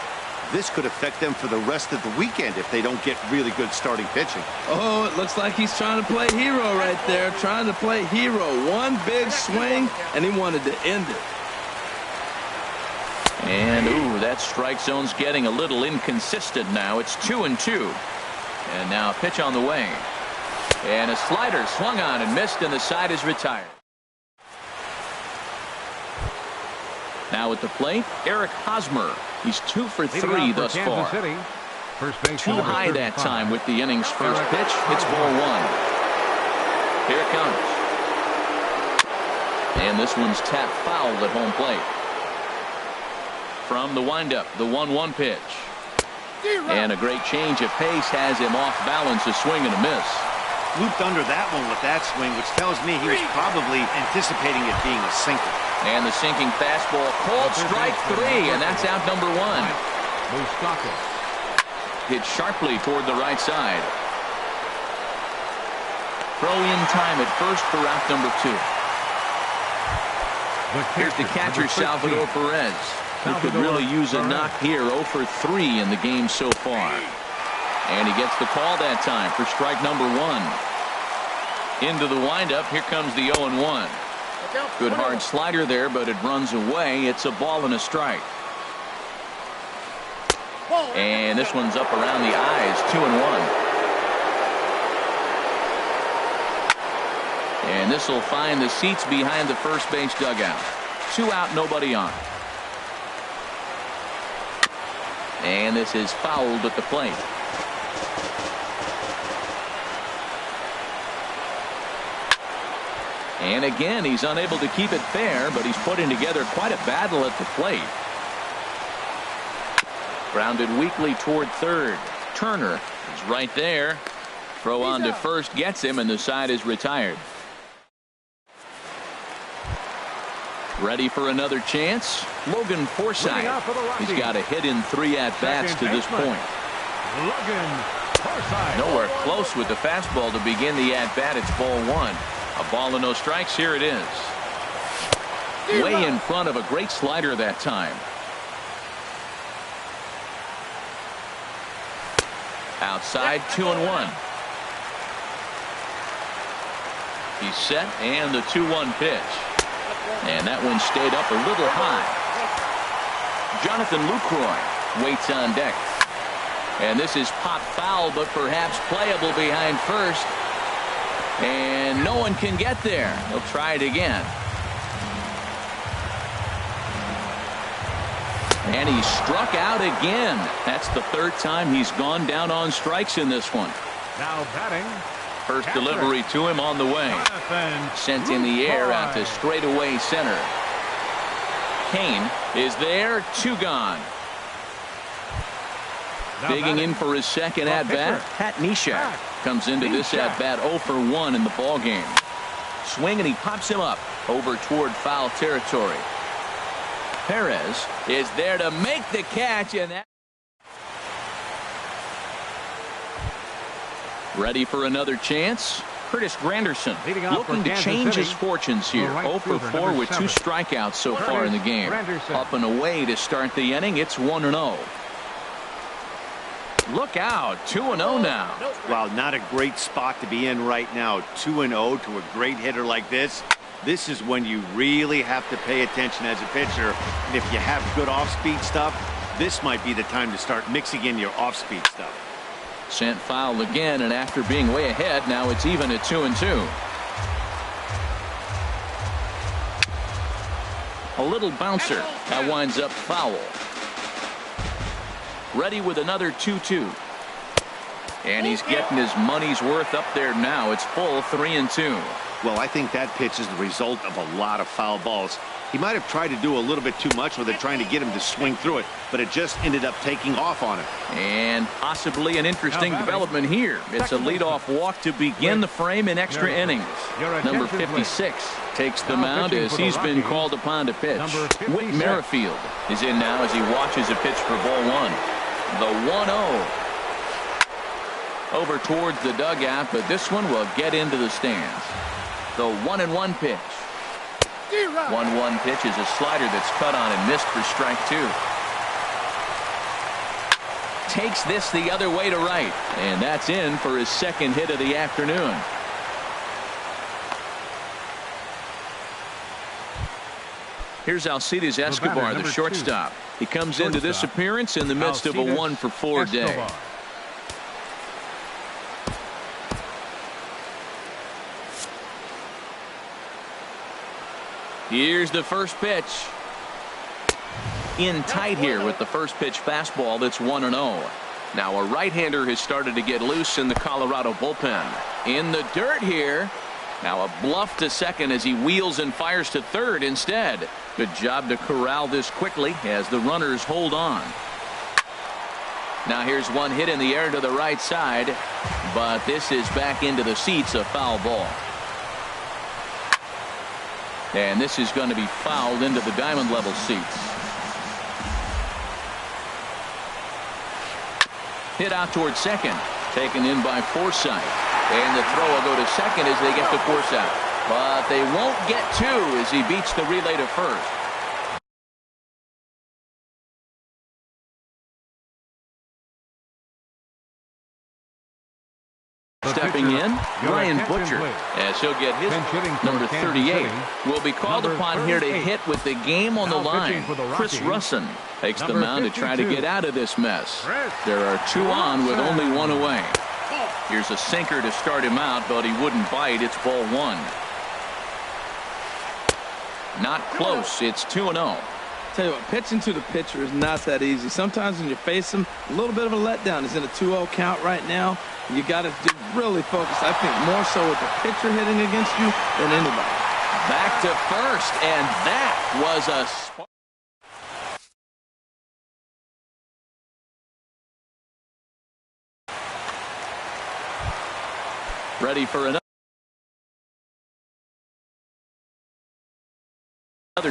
This could affect them for the rest of the weekend if they don't get really good starting pitching. Oh, it looks like he's trying to play hero right there. Trying to play hero. One big swing, and he wanted to end it. And, ooh, that strike zone's getting a little inconsistent now. It's 2-2. And now a pitch on the way. And a slider swung on and missed, and the side is retired. Now at the plate, Eric Hosmer. He's 2 for 3 thus far. Too high that time with the inning's first pitch. It's ball 1. Here it comes. And this one's tapped foul at home plate. From the windup, the 1-1 pitch. And a great change of pace has him off balance, a swing and a miss. Looped under that one with that swing, which tells me he was probably anticipating it being a sinker. And the sinking fastball called strike 3, and that's out number 1. Hit sharply toward the right side. Throw in time at first for out number 2. Here's the catcher, Salvador Perez, who could really use a knock here. 0 for 3 in the game so far. And he gets the call that time for strike number 1. Into the windup. Here comes the 0-1. Good hard slider there, but it runs away. It's a ball and a strike. And this one's up around the eyes. 2-1. And this will find the seats behind the first base dugout. 2 out, nobody on. And this is fouled at the plate. And again, he's unable to keep it fair, but he's putting together quite a battle at the plate. Grounded weakly toward third. Turner is right there. Throw on to first gets him, and the side is retired. Ready for another chance. Logan Forsythe. He's got a hit in 3 at-bats to this point. Nowhere close with the fastball to begin the at-bat. It's ball 1. A ball and no strikes. Here it is. Way in front of a great slider that time. Outside, 2-1. He's set, and the 2-1 pitch. And that one stayed up a little high. Jonathan Lucroy waits on deck. And this is pop foul, but perhaps playable behind first. And no one can get there. He'll try it again. And he struck out again. That's the 3rd time he's gone down on strikes in this one. Now batting. First delivery to him on the way. Sent in the air out to straightaway center. Kane is there. 2 gone. Digging in for his second at-bat, Pat Neshek comes into this at-bat 0 for 1 in the ballgame. Swing, and he pops him up over toward foul territory. Perez is there to make the catch, and that. Ready for another chance. Curtis Granderson looking to change his fortunes here. 0 for 4 with 2 strikeouts so far in the game. Up and away to start the inning. It's 1-0. Look out. 2-0 now. Wow, not a great spot to be in right now. 2-0 to a great hitter like this. This is when you really have to pay attention as a pitcher. And if you have good off-speed stuff, this might be the time to start mixing in your off-speed stuff. Sent foul again, and after being way ahead, now it's even at 2-2. A little bouncer. That winds up foul. Ready with another 2-2. And he's getting his money's worth up there now. It's full 3-2. Well, I think that pitch is the result of a lot of foul balls. He might have tried to do a little bit too much with it, trying to get him to swing through it, but it just ended up taking off on him. And possibly an interesting development here. It's a leadoff walk to begin the frame in extra innings. Number 56 takes the mound as he's been called upon to pitch. Whit Merrifield is in now as he watches a pitch for ball 1. The 1-0. Over towards the dugout, but this one will get into the stands. The 1-1 pitch. 1-1 pitch is a slider that's cut on and missed for strike 2. Takes this the other way to right, and that's in for his second hit of the afternoon. Here's Alcides Escobar, the shortstop. He comes into this appearance in the midst of a 1 for 4 day. Here's the first pitch. In tight here with the first pitch fastball. That's 1-0. Now a right-hander has started to get loose in the Colorado bullpen. In the dirt here. Now a bluff to second as he wheels and fires to third instead. Good job to corral this quickly as the runners hold on. Now here's one hit in the air to the right side, but this is back into the seats, a foul ball. And this is going to be fouled into the diamond level seats. Hit out towards second, taken in by Forsythe. And the throw will go to second as they get the force out. But they won't get two as he beats the relay to first. Stepping in, Ryan Butcher, as he'll get his number 38. Will be called upon here to hit with the game on the line. Chris Russin takes the mound to try to get out of this mess. There are two on with only one away. Here's a sinker to start him out, but he wouldn't bite. It's ball one. Not close. It's 2-0. Tell you what, pitching to the pitcher is not that easy. Sometimes when you face him, a little bit of a letdown. He's in a 2-0 count right now. You got to really focus, I think, more so with the pitcher hitting against you than anybody. Back to first, and that was a spark. Ready for another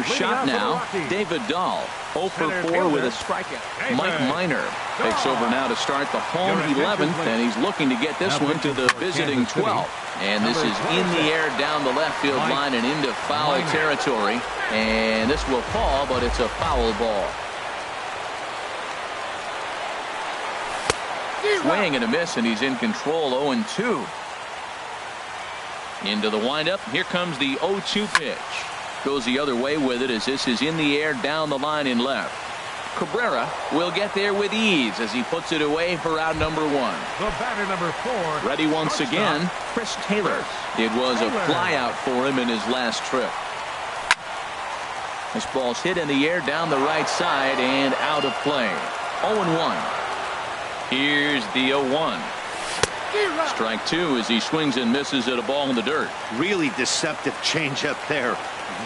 shot now. David Dahl 0 for 4 with a strikeout. Mike Minor takes over now to start the home 11th, and he's looking to get this one to the visiting 12th. And this is in the air down the left field line and into foul territory. And this will fall, but it's a foul ball. Swing and a miss, and he's in control. 0-2. Into the windup. Here comes the 0-2 pitch. Goes the other way with it as this is in the air down the line in left. Cabrera will get there with ease as he puts it away for out number one. The batter number 4. Ready once again, Chris Taylor. It was a fly out for him in his last trip. This ball's hit in the air down the right side and out of play. 0-1. Here's the 0-1. Strike two as he swings and misses at a ball in the dirt. Really deceptive changeup there.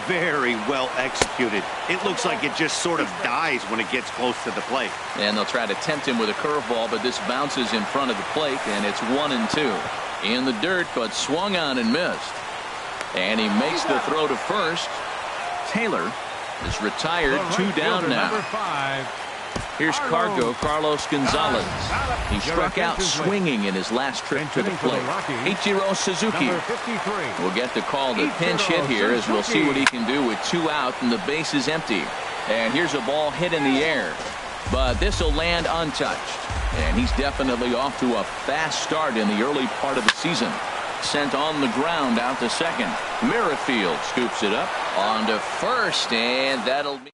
Very well executed. It looks like it just sort of dies when it gets close to the plate. And they'll try to tempt him with a curveball, but this bounces in front of the plate, and it's 1-2. In the dirt, but swung on and missed. And he makes the throw to first. Taylor is retired, 2 down now. Here's Carlos Gonzalez. He struck out swinging in his last trip to the plate. Ichiro Suzuki will get the call to pinch hit here as we'll see what he can do with 2 out and the base is empty. And here's a ball hit in the air, but this will land untouched. And he's definitely off to a fast start in the early part of the season. Sent on the ground out to second. Merrifield scoops it up on to first, and that'll be.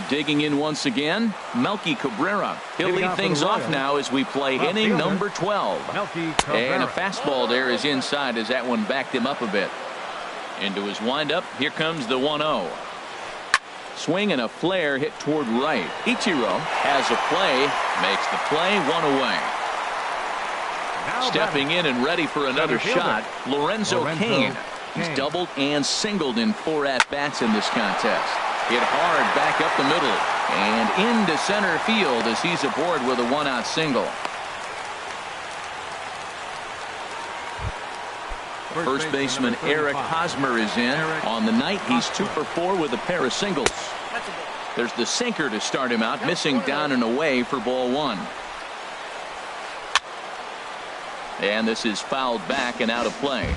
Digging in once again, Melky Cabrera. He'll lead things off now as we play inning number 12. And a fastball there is inside as that one backed him up a bit. Into his windup, here comes the 1-0. Swing and a flare hit toward right. Ichiro has a play, makes the play, 1 away. Stepping in and ready for another shot, Lorenzo Cain. He's doubled and singled in 4 at-bats in this contest. Hit hard back up the middle and into center field as he's aboard with a 1-out single. First baseman Eric Hosmer is in. On the night, he's 2 for 4 with a pair of singles. There's the sinker to start him out, missing down and away for ball 1. And this is fouled back and out of play.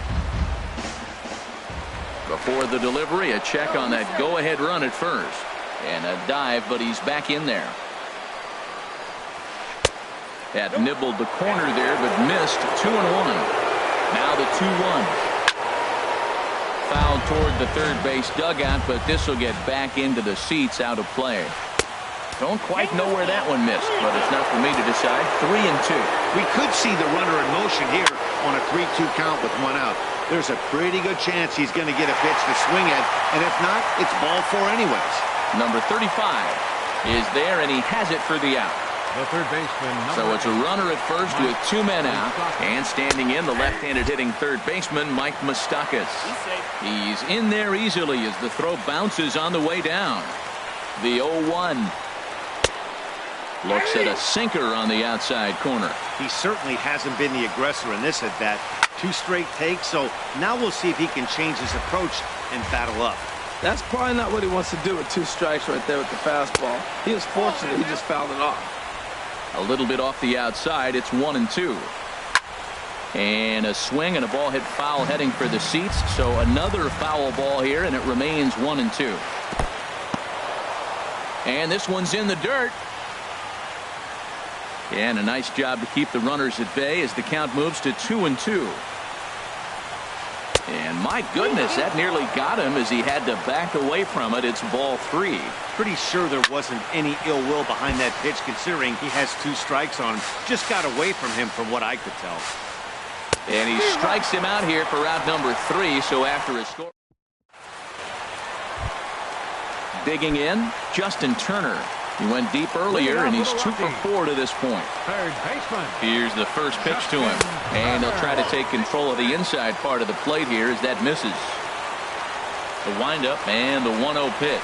Before the delivery, a check on that go-ahead run at first. And a dive, but he's back in there. That nibbled the corner there, but missed. 2-1. Now the 2-1. Fouled toward the third base dugout, but this will get back into the seats, out of play. Don't quite know where that one missed, but it's not for me to decide. 3-2. We could see the runner in motion here on a 3-2 count with one out. There's a pretty good chance he's going to get a pitch to swing at, and if not, it's ball 4 anyways. Number 35 is there, and he has it for the out. The third baseman. So it's a runner at first with 2 men out, and standing in, the left-handed hitting third baseman, Mike Moustakas. He's in there easily as the throw bounces on the way down. The 0-1. Looks at a sinker on the outside corner. He certainly hasn't been the aggressor in this at-bat. 2 straight takes, so now we'll see if he can change his approach and battle up. That's probably not what he wants to do with 2 strikes right there with the fastball. He was fortunate he just fouled it off. A little bit off the outside. It's 1-2. And a swing and a ball hit foul heading for the seats. So another foul ball here, and it remains 1-2. And this one's in the dirt. And a nice job to keep the runners at bay as the count moves to 2-2. And my goodness, that nearly got him as he had to back away from it. It's ball 3. Pretty sure there wasn't any ill will behind that pitch considering he has 2 strikes on him. Just got away from him from what I could tell. And he strikes him out here for out number 3. So after a score. Digging in, Justin Turner. He went deep earlier, and he's 2 for 4 to this point. Third baseman. Here's the first pitch to him. And he'll try to take control of the inside part of the plate here as that misses. The windup and the 1-0 pitch.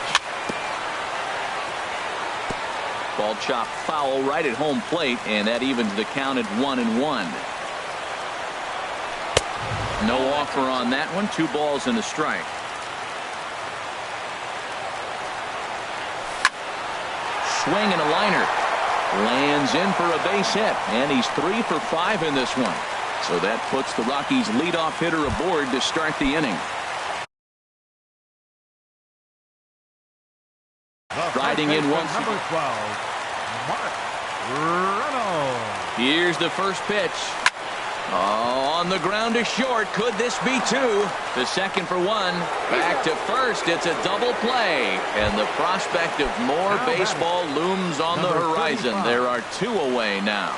Ball chopped foul right at home plate, and that evens the count at 1-1. No offer on that one. 2 balls and a strike. Swing and a liner. Lands in for a base hit, and he's 3 for 5 in this one. So that puts the Rockies' leadoff hitter aboard to start the inning. Riding in once. Number 12, Mark Reynolds. Here's the first pitch. Oh, on the ground to short. Could this be 2? The second for 1. Back to first. It's a double play. And the prospect of more baseball looms on the horizon. There are 2 away now.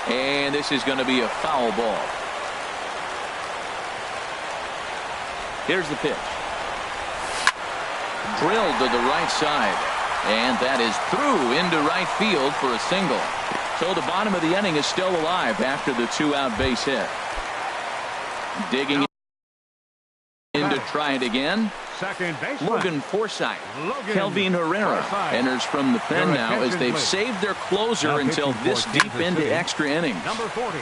And this is going to be a foul ball. Here's the pitch. Drilled to the right side. And that is through into right field for a single. So the bottom of the inning is still alive after the 2-out base hit. Digging in to try it again. Second baseman. Logan Forsythe. Kelvin Herrera enters from the pen now as they've saved their closer until this deep into extra innings. Number 40.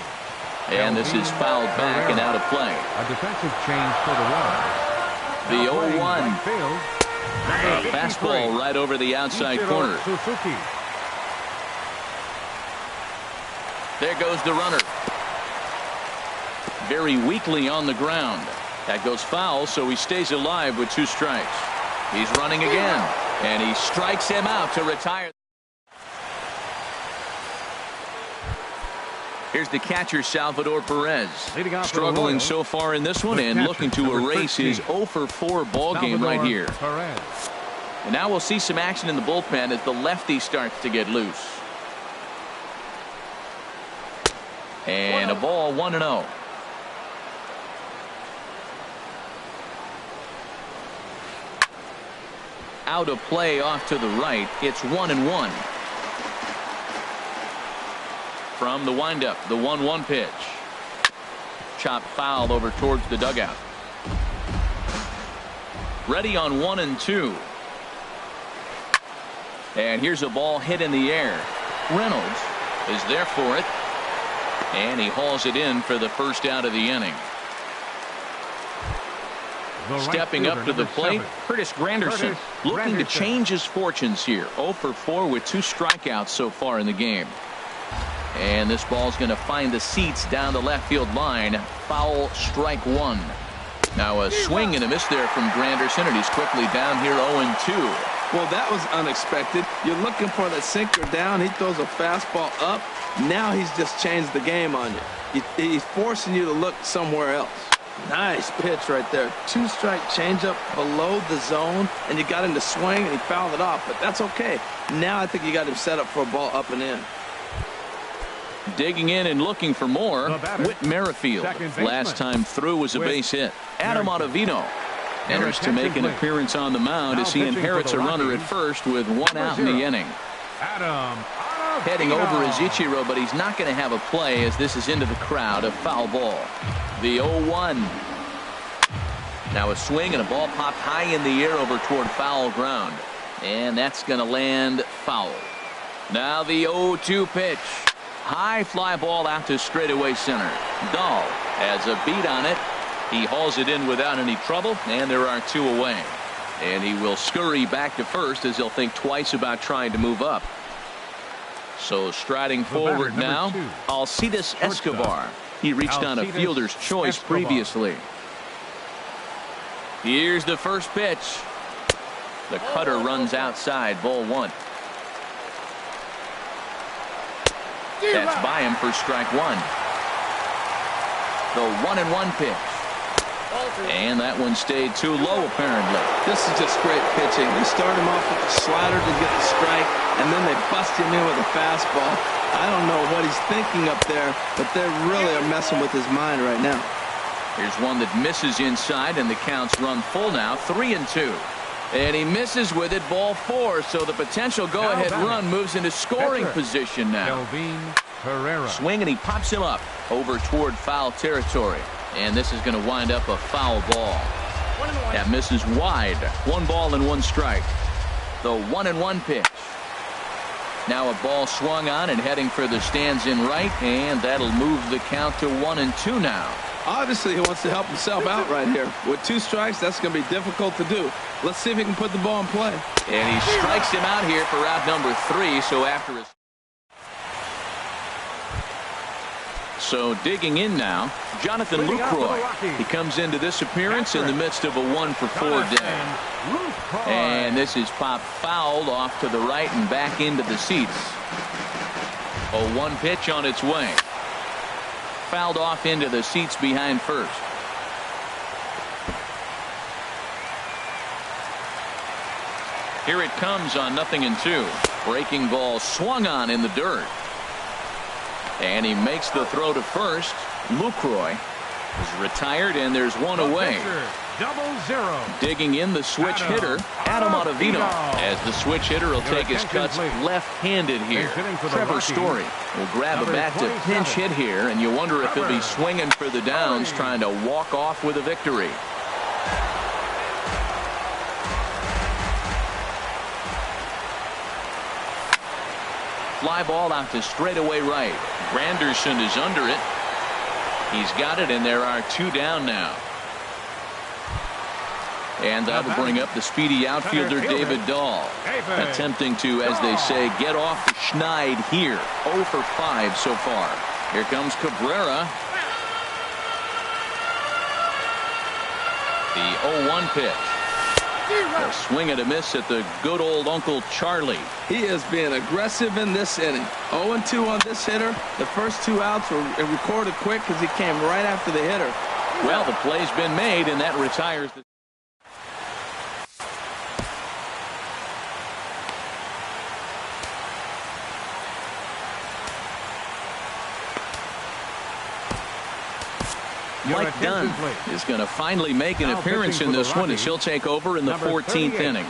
And this is fouled back and out of play. A defensive change for the Reds. The 0-1. Fastball right over the outside corner. Suzuki. There goes the runner. Very weakly on the ground. That goes foul, so he stays alive with 2 strikes. He's running again, and he strikes him out to retire. Here's the catcher, Salvador Perez. Struggling so far in this one and looking to erase his 0 for 4 ball game right here. And now we'll see some action in the bullpen as the lefty starts to get loose. And a ball, 1-0. Out of play off to the right. It's 1-1. From the windup, the 1-1 pitch. Chopped foul over towards the dugout. Ready on 1-2. And here's a ball hit in the air. Reynolds is there for it. And he hauls it in for the first out of the inning. Stepping up to the plate, Curtis Granderson looking to change his fortunes here. 0 for 4 with 2 strikeouts so far in the game. And this ball's going to find the seats down the left field line. Foul, strike 1. Now a swing and a miss there from Granderson, and he's quickly down here 0-2. Well, that was unexpected. You're looking for the sinker down. He throws a fastball up. Now he's just changed the game on you. He's forcing you to look somewhere else. Nice pitch right there. 2-strike changeup below the zone, and you got him to swing, and he fouled it off, but that's okay. Now I think you got him set up for a ball up and in. Digging in and looking for more, Whit Merrifield. Last time through was a base hit. Adam Ottavino enters to make an appearance on the mound as he inherits a runner at first with 1 out in the inning. Heading over is Ichiro, but he's not going to have a play as this is into the crowd. A foul ball. The 0-1. Now a swing and a ball popped high in the air over toward foul ground. And that's going to land foul. Now the 0-2 pitch. High fly ball out to straightaway center. Dahl has a beat on it. He hauls it in without any trouble, and there are 2 away. And he will scurry back to first as he'll think twice about trying to move up. So striding forward now, Alcides Escobar. He reached on a fielder's choice previously. Here's the first pitch. The cutter runs outside, ball 1. That's by him for strike 1. The 1-1 pitch. And that one stayed too low, apparently. This is just great pitching. They start him off with the slider to get the strike, and then they bust him in with a fastball. I don't know what he's thinking up there, but they really are messing with his mind right now. Here's one that misses inside, and the counts run full now, 3-2. And he misses with it, ball 4, so the potential go-ahead run moves into scoring position now. Swing, and he pops him up over toward foul territory. And this is going to wind up a foul ball. That misses wide. 1 ball and 1 strike. The 1-1 pitch. Now a ball swung on and heading for the stands in right, and that'll move the count to 1-2 now. Obviously, he wants to help himself out right here. With 2 strikes, that's going to be difficult to do. Let's see if he can put the ball in play. And he strikes him out here for out number 3, so after his... So digging in now, Jonathan Lucroy. He comes into this appearance in the midst of a 1-for-4 day. And this is popped fouled off to the right and back into the seats. A 1 pitch on its way. Fouled off into the seats behind first. Here it comes on 0-2. Breaking ball swung on in the dirt. And he makes the throw to first. Lucroy is retired, and there's 1 away. Digging in the switch hitter, Adam Ottavino. As the switch hitter will take his cuts left-handed here. Trevor Story will grab a bat to pinch hit here, and you wonder if he'll be swinging for the downs, trying to walk off with a victory. Fly ball out to straightaway right. Granderson is under it. He's got it, and there are 2 down now. And that'll bring up the speedy outfielder David Dahl, attempting to, as they say, get off the schneid here. 0 for 5 so far. Here comes Cabrera. The 0-1 pitch. A swing and a miss at the good old Uncle Charlie. He is being aggressive in this inning. 0-2 on this hitter. The first 2 outs were recorded quick because he came right after the hitter. Well, the play's been made, and that retires the... Mike Dunn is going to finally make an appearance in this one as he'll take over in the 14th inning.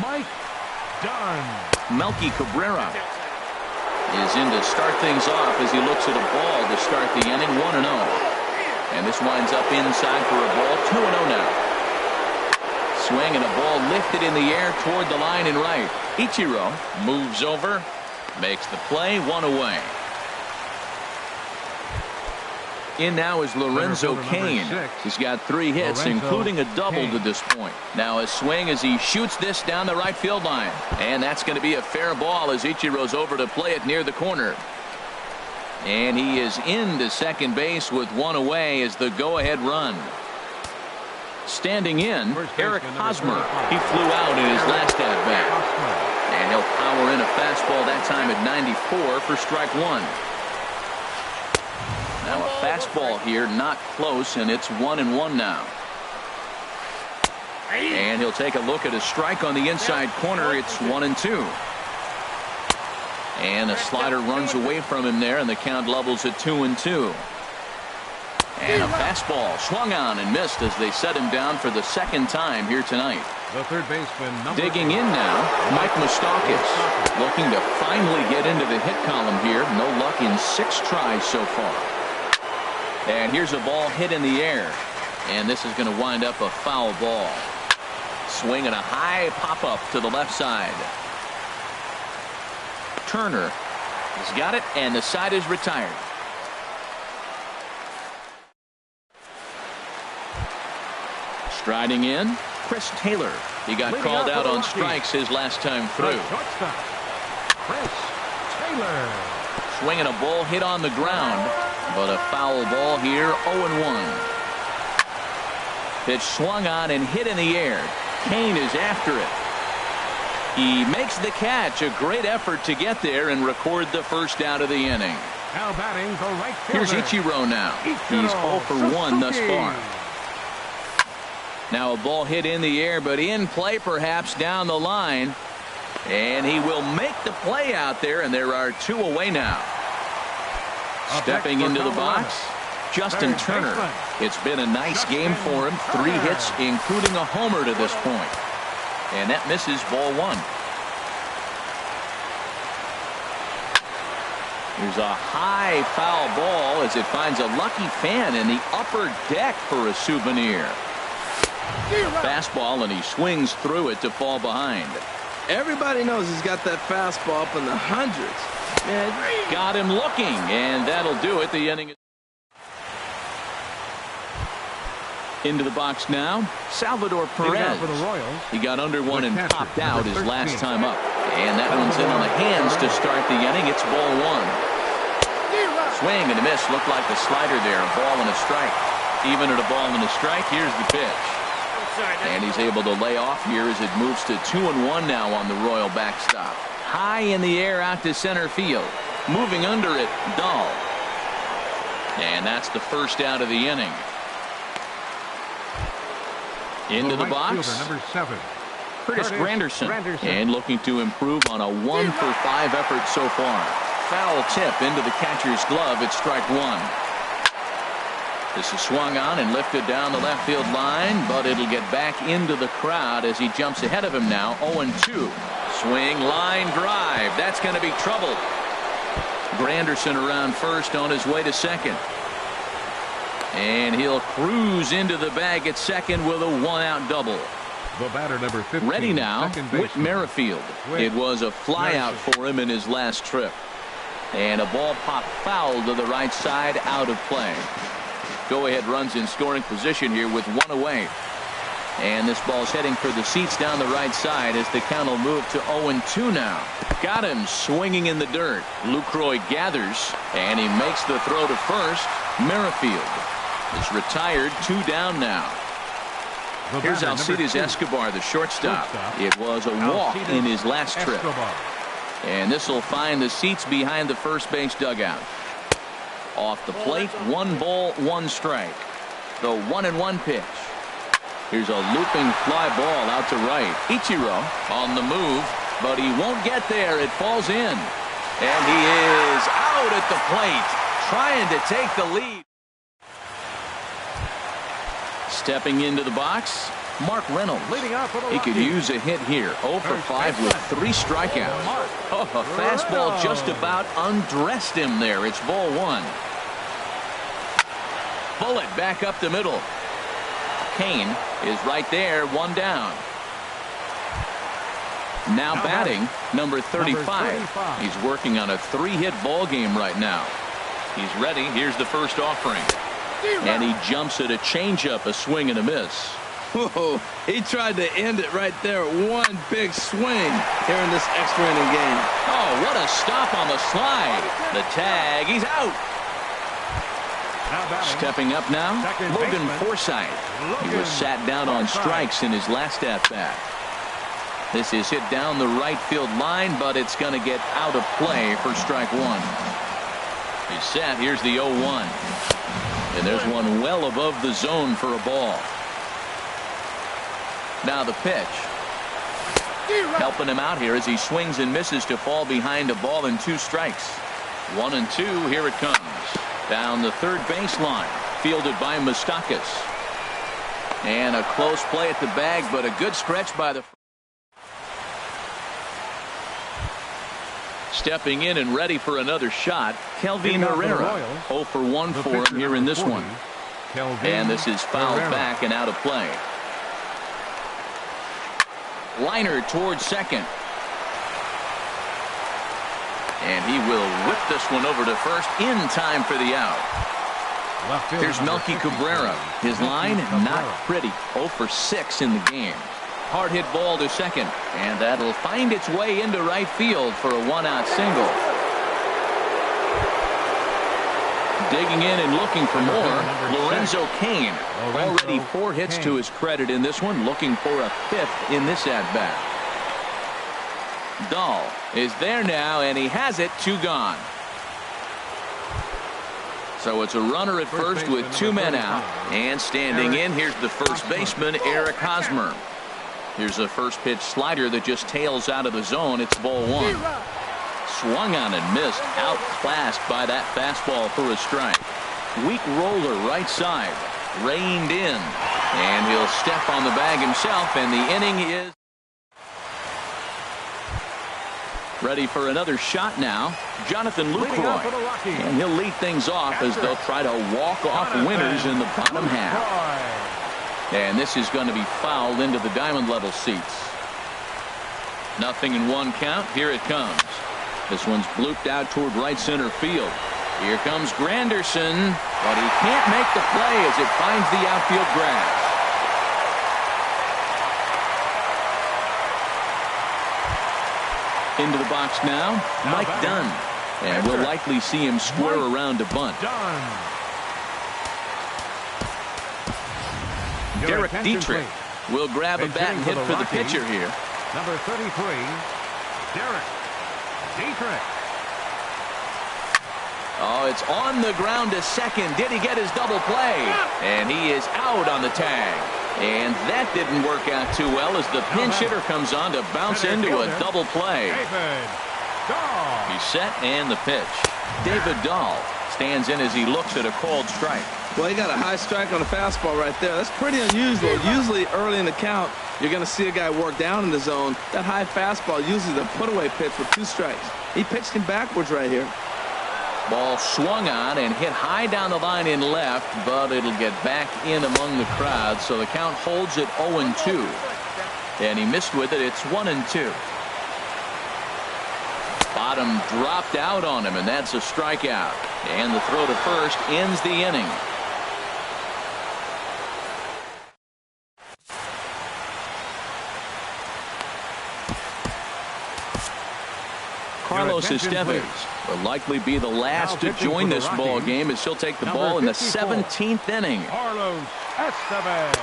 Mike Dunn. Melky Cabrera is in to start things off as he looks at a ball to start the inning. 1-0. And this winds up inside for a ball. 2-0 now. Swing and a ball lifted in the air toward the line and right. Ichiro moves over, makes the play. 1 away. In now is Lorenzo Cain. He's got 3 hits, including a double to this point. Now a swing as he shoots this down the right field line. And that's going to be a fair ball as Ichiro's over to play it near the corner. And he is into second base with 1 away as the go-ahead run. Standing in, Eric Hosmer. He flew out in his last at-bat. And he'll power in a fastball that time at 94 for strike 1. Now a fastball here, not close, and it's 1-1 now. And he'll take a look at a strike on the inside corner. It's 1-2. And a slider runs away from him there, and the count levels at 2-2. And a fastball swung on and missed as they set him down for the second time here tonight. The third baseman, Digging in now, Mike Moustakas, looking to finally get into the hit column here. No luck in 6 tries so far. And here's a ball hit in the air. And this is going to wind up a foul ball. Swing and a high pop-up to the left side. Turner has got it, and the side is retired. Striding in, Chris Taylor. He got called out on strikes his last time through. Chris Taylor. Swinging a ball hit on the ground, but a foul ball here, 0-1. Pitch swung on and hit in the air. Kane is after it. He makes the catch. A great effort to get there and record the first out of the inning. Now batting the right fielder. Here's Ichiro now. He's 0 for 1 thus far. Now a ball hit in the air, but in play perhaps down the line. And he will make the play out there, and there are 2 away now. Stepping into the box, Justin Turner. It's been a nice game for him. 3 hits, including a homer to this point. And that misses ball 1. Here's a high foul ball as it finds a lucky fan in the upper deck for a souvenir. Fastball, and he swings through it to fall behind. Everybody knows he's got that fastball up in the hundreds. Man, got him looking, and that'll do it. The inning. Into the box now, Salvador Perez. For the Royals. He got under one and popped out his last time up. And that one's in on the hands to start the inning. It's ball 1. Swing and a miss. Looked like the slider there. A ball and a strike. Even at a ball and a strike, here's the pitch. And he's able to lay off here as it moves to 2-1 now on the Royal backstop. High in the air out to center field. Moving under it, Dahl. And that's the first out of the inning. Into the box, number 7. Curtis Granderson. And looking to improve on a 1 for 5 effort so far. Foul tip into the catcher's glove. It's strike 1. This is swung on and lifted down the left field line, but it'll get back into the crowd as he jumps ahead of him now. 0-2. Swing, line drive. That's going to be trouble. Granderson around first on his way to second. And he'll cruise into the bag at second with a 1-out double. The batter, number 15. Ready now, Whit Merrifield. It was a flyout for him in his last trip. And a ball popped foul to the right side, out of play. Go-ahead runs in scoring position here with 1 away. And this ball's heading for the seats down the right side as the count will move to 0-2 now. Got him swinging in the dirt. Lucroy gathers, and he makes the throw to first. Merrifield is retired, 2 down now. Here's Alcides Escobar, the shortstop. It was a walk in his last trip. And this will find the seats behind the first base dugout. Off the plate, 1 ball, 1 strike. The 1-1 pitch. Here's a looping fly ball out to right. Ichiro on the move, but he won't get there. It falls in. And he is out at the plate, trying to take the lead. Stepping into the box, Mark Reynolds. He could use a hit here. 0 for 5 with 3 strikeouts. Oh, a fastball just about undressed him there. It's ball 1. Bullet back up the middle. Kane is right there, 1 down. Now batting, number 35. He's working on a 3-hit ball game right now. He's ready. Here's the first offering. And he jumps at a changeup, a swing and a miss. Whoa, he tried to end it right there. 1 big swing here in this extra inning game. Oh, what a stop on the slide. The tag, he's out. Stepping up now, Logan Forsythe. He was sat down on strikes in his last at-bat. This is hit down the right field line, but it's going to get out of play for strike 1. He's set. Here's the 0-1. And there's one well above the zone for a ball. Now the pitch. Helping him out here as he swings and misses to fall behind a ball and 2 strikes. 1-2. Here it comes. Down the third baseline. Fielded by Moustakas. And a close play at the bag, but a good stretch by the. Stepping in and ready for another shot, Kelvin Herrera. 0 for 1 for him here in this one. And this is fouled back and out of play. Liner towards second. And he will whip this one over to first in time for the out. Here's Melky Cabrera. His line, not pretty. 0 for 6 in the game. Hard hit ball to second. And that'll find its way into right field for a 1-out single. Digging in and looking for more, Lorenzo Cain. Already 4 hits to his credit in this one. Looking for a 5th in this at-bat. Dahl is there now, and he has it. 2 gone. So it's a runner at first with 2 men out. And standing in, here's the first baseman, Eric Hosmer. Here's a first pitch slider that just tails out of the zone. It's ball 1. Swung on and missed. Outclassed by that fastball for a strike. Weak roller right side. Reined in. And he'll step on the bag himself, and the inning is ready for another shot now. Jonathan Lucroy. And he'll lead things off as they'll try to walk off winners in the bottom half. And this is going to be fouled into the diamond level seats. 0-1 count. Here it comes. This one's blooped out toward right center field. Here comes Granderson, but he can't make the play as it finds the outfield grass. Into the box now, Mike Dunn. And we'll likely see him square around to bunt. Derek Dietrich will grab a bat and hit for the pitcher here. Number 33, Derek Dietrich. Oh, it's on the ground to second. Did he get his double play? And he is out on the tag. And that didn't work out too well as the pinch hitter comes on to bounce into a double play. He's set and the pitch. David Dahl stands in as he looks at a called strike. Well, he got a high strike on a fastball right there. That's pretty unusual. Usually early in the count, you're going to see a guy work down in the zone. That high fastball usually the put-away pitch with 2 strikes. He pitched him backwards right here. Ball swung on and hit high down the line in left, but it'll get back in among the crowd, so the count holds at 0-2. And he missed with it. It's 1-2. Bottom dropped out on him, and that's a strikeout. And the throw to first ends the inning. Carlos Estevez will likely be the last to join this ball game as he'll take the ball in the 17th inning.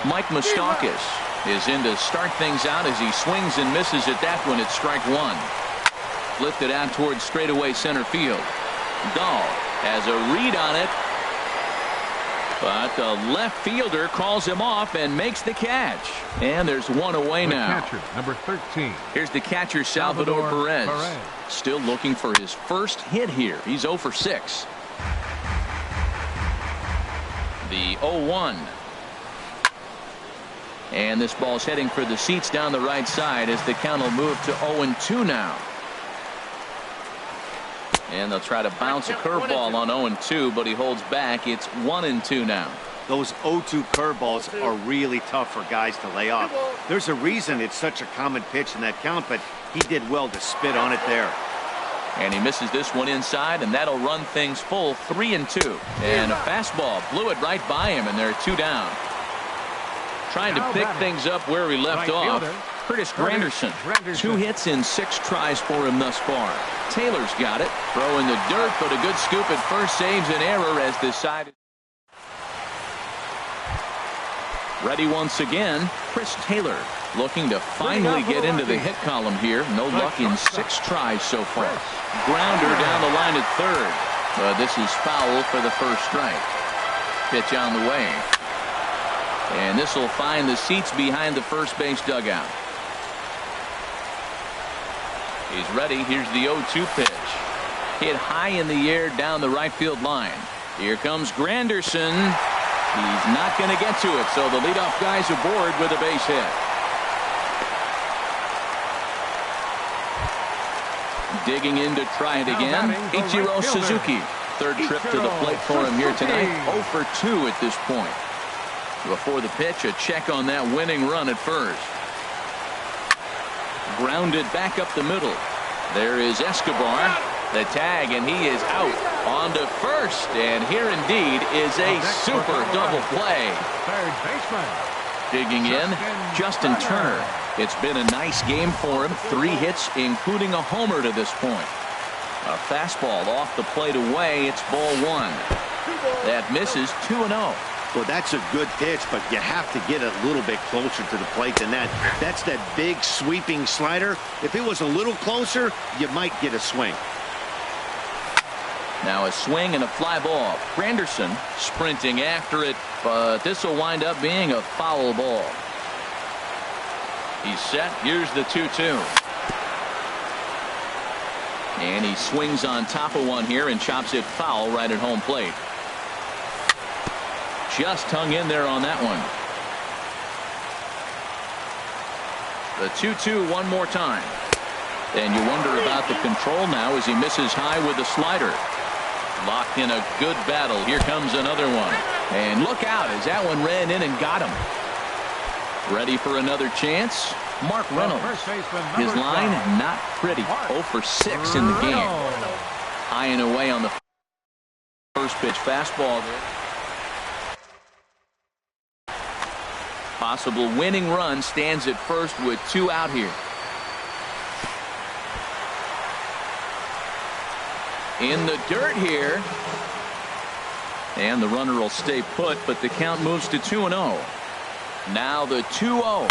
Mike Moustakas is in to start things out as he swings and misses at that one. It's strike 1. Lifted out towards straightaway center field. Dahl has a read on it, but the left fielder calls him off and makes the catch. And there's one away now. Catcher, number 13. Here's the catcher, Salvador Perez. Still looking for his first hit here. He's 0 for 6. The 0-1. And this ball's heading for the seats down the right side as the count will move to 0-2 now. And they'll try to bounce a curveball on 0-2, but he holds back. It's 1-2 now. Those 0-2 curveballs are really tough for guys to lay off. There's a reason it's such a common pitch in that count, but he did well to spit on it there. And he misses this one inside, and that'll run things full 3-2. And a fastball blew it right by him, and they're 2 down. Trying to pick things up where we left off. Curtis Granderson. 2 hits in 6 tries for him thus far. Taylor's got it. Throw in the dirt, but a good scoop at first saves an error as the side. Ready once again, Chris Taylor looking to finally get into the hit column here. No luck in 6 tries so far. Grounder down the line at third. This is foul for the first strike. Pitch on the way. And this will find the seats behind the first base dugout. He's ready. Here's the 0-2 pitch. Hit high in the air down the right field line. Here comes Granderson. He's not going to get to it, so the leadoff guy's aboard with a base hit. Digging in to try it again, Ichiro Suzuki. Third trip to the plate for him here tonight. 0 for 2 at this point. Before the pitch, a check on that winning run at first. Grounded back up the middle. There is Escobar. The tag, and he is out. On to first, and here indeed is a super double play. Third baseman. Digging in, Justin Turner. It's been a nice game for him. 3 hits, including a homer to this point. A fastball off the plate away. It's ball 1. That misses 2-0. Well, that's a good pitch, but you have to get a little bit closer to the plate than that. That's that big sweeping slider. If it was a little closer, you might get a swing. Now a swing and a fly ball. Granderson sprinting after it, but this will wind up being a foul ball. He's set. Here's the 2-2. And he swings on top of one here and chops it foul right at home plate. Just hung in there on that one. The 2-2 one more time. And you wonder about the control now as he misses high with the slider. Locked in a good battle. Here comes another one. And look out as that one ran in and got him. Ready for another chance? Mark Reynolds. His line not pretty. 0 for 6 in the game. High and away on the first pitch fastball there. Possible winning run stands at first with 2 out here. In the dirt here. And the runner will stay put, but the count moves to 2-0. Now the 2-0.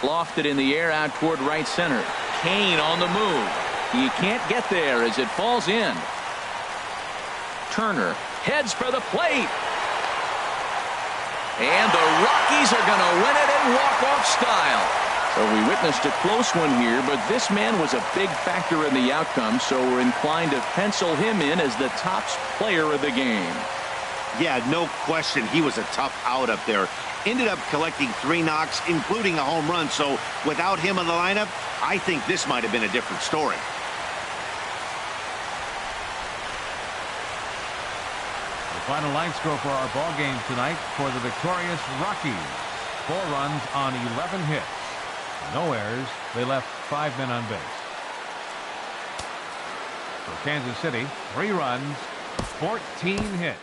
Lofted in the air out toward right center. Kane on the move. He can't get there as it falls in. Turner heads for the plate. And the Rockies are going to win it in walk-off style. So we witnessed a close one here, but this man was a big factor in the outcome, so we're inclined to pencil him in as the top player of the game. Yeah, no question. He was a tough out up there. Ended up collecting 3 knocks, including a home run. So without him in the lineup, I think this might have been a different story. The final line score for our ball game tonight for the victorious Rockies. 4 runs on 11 hits. No errors. They left 5 men on base. For Kansas City, 3 runs, 14 hits.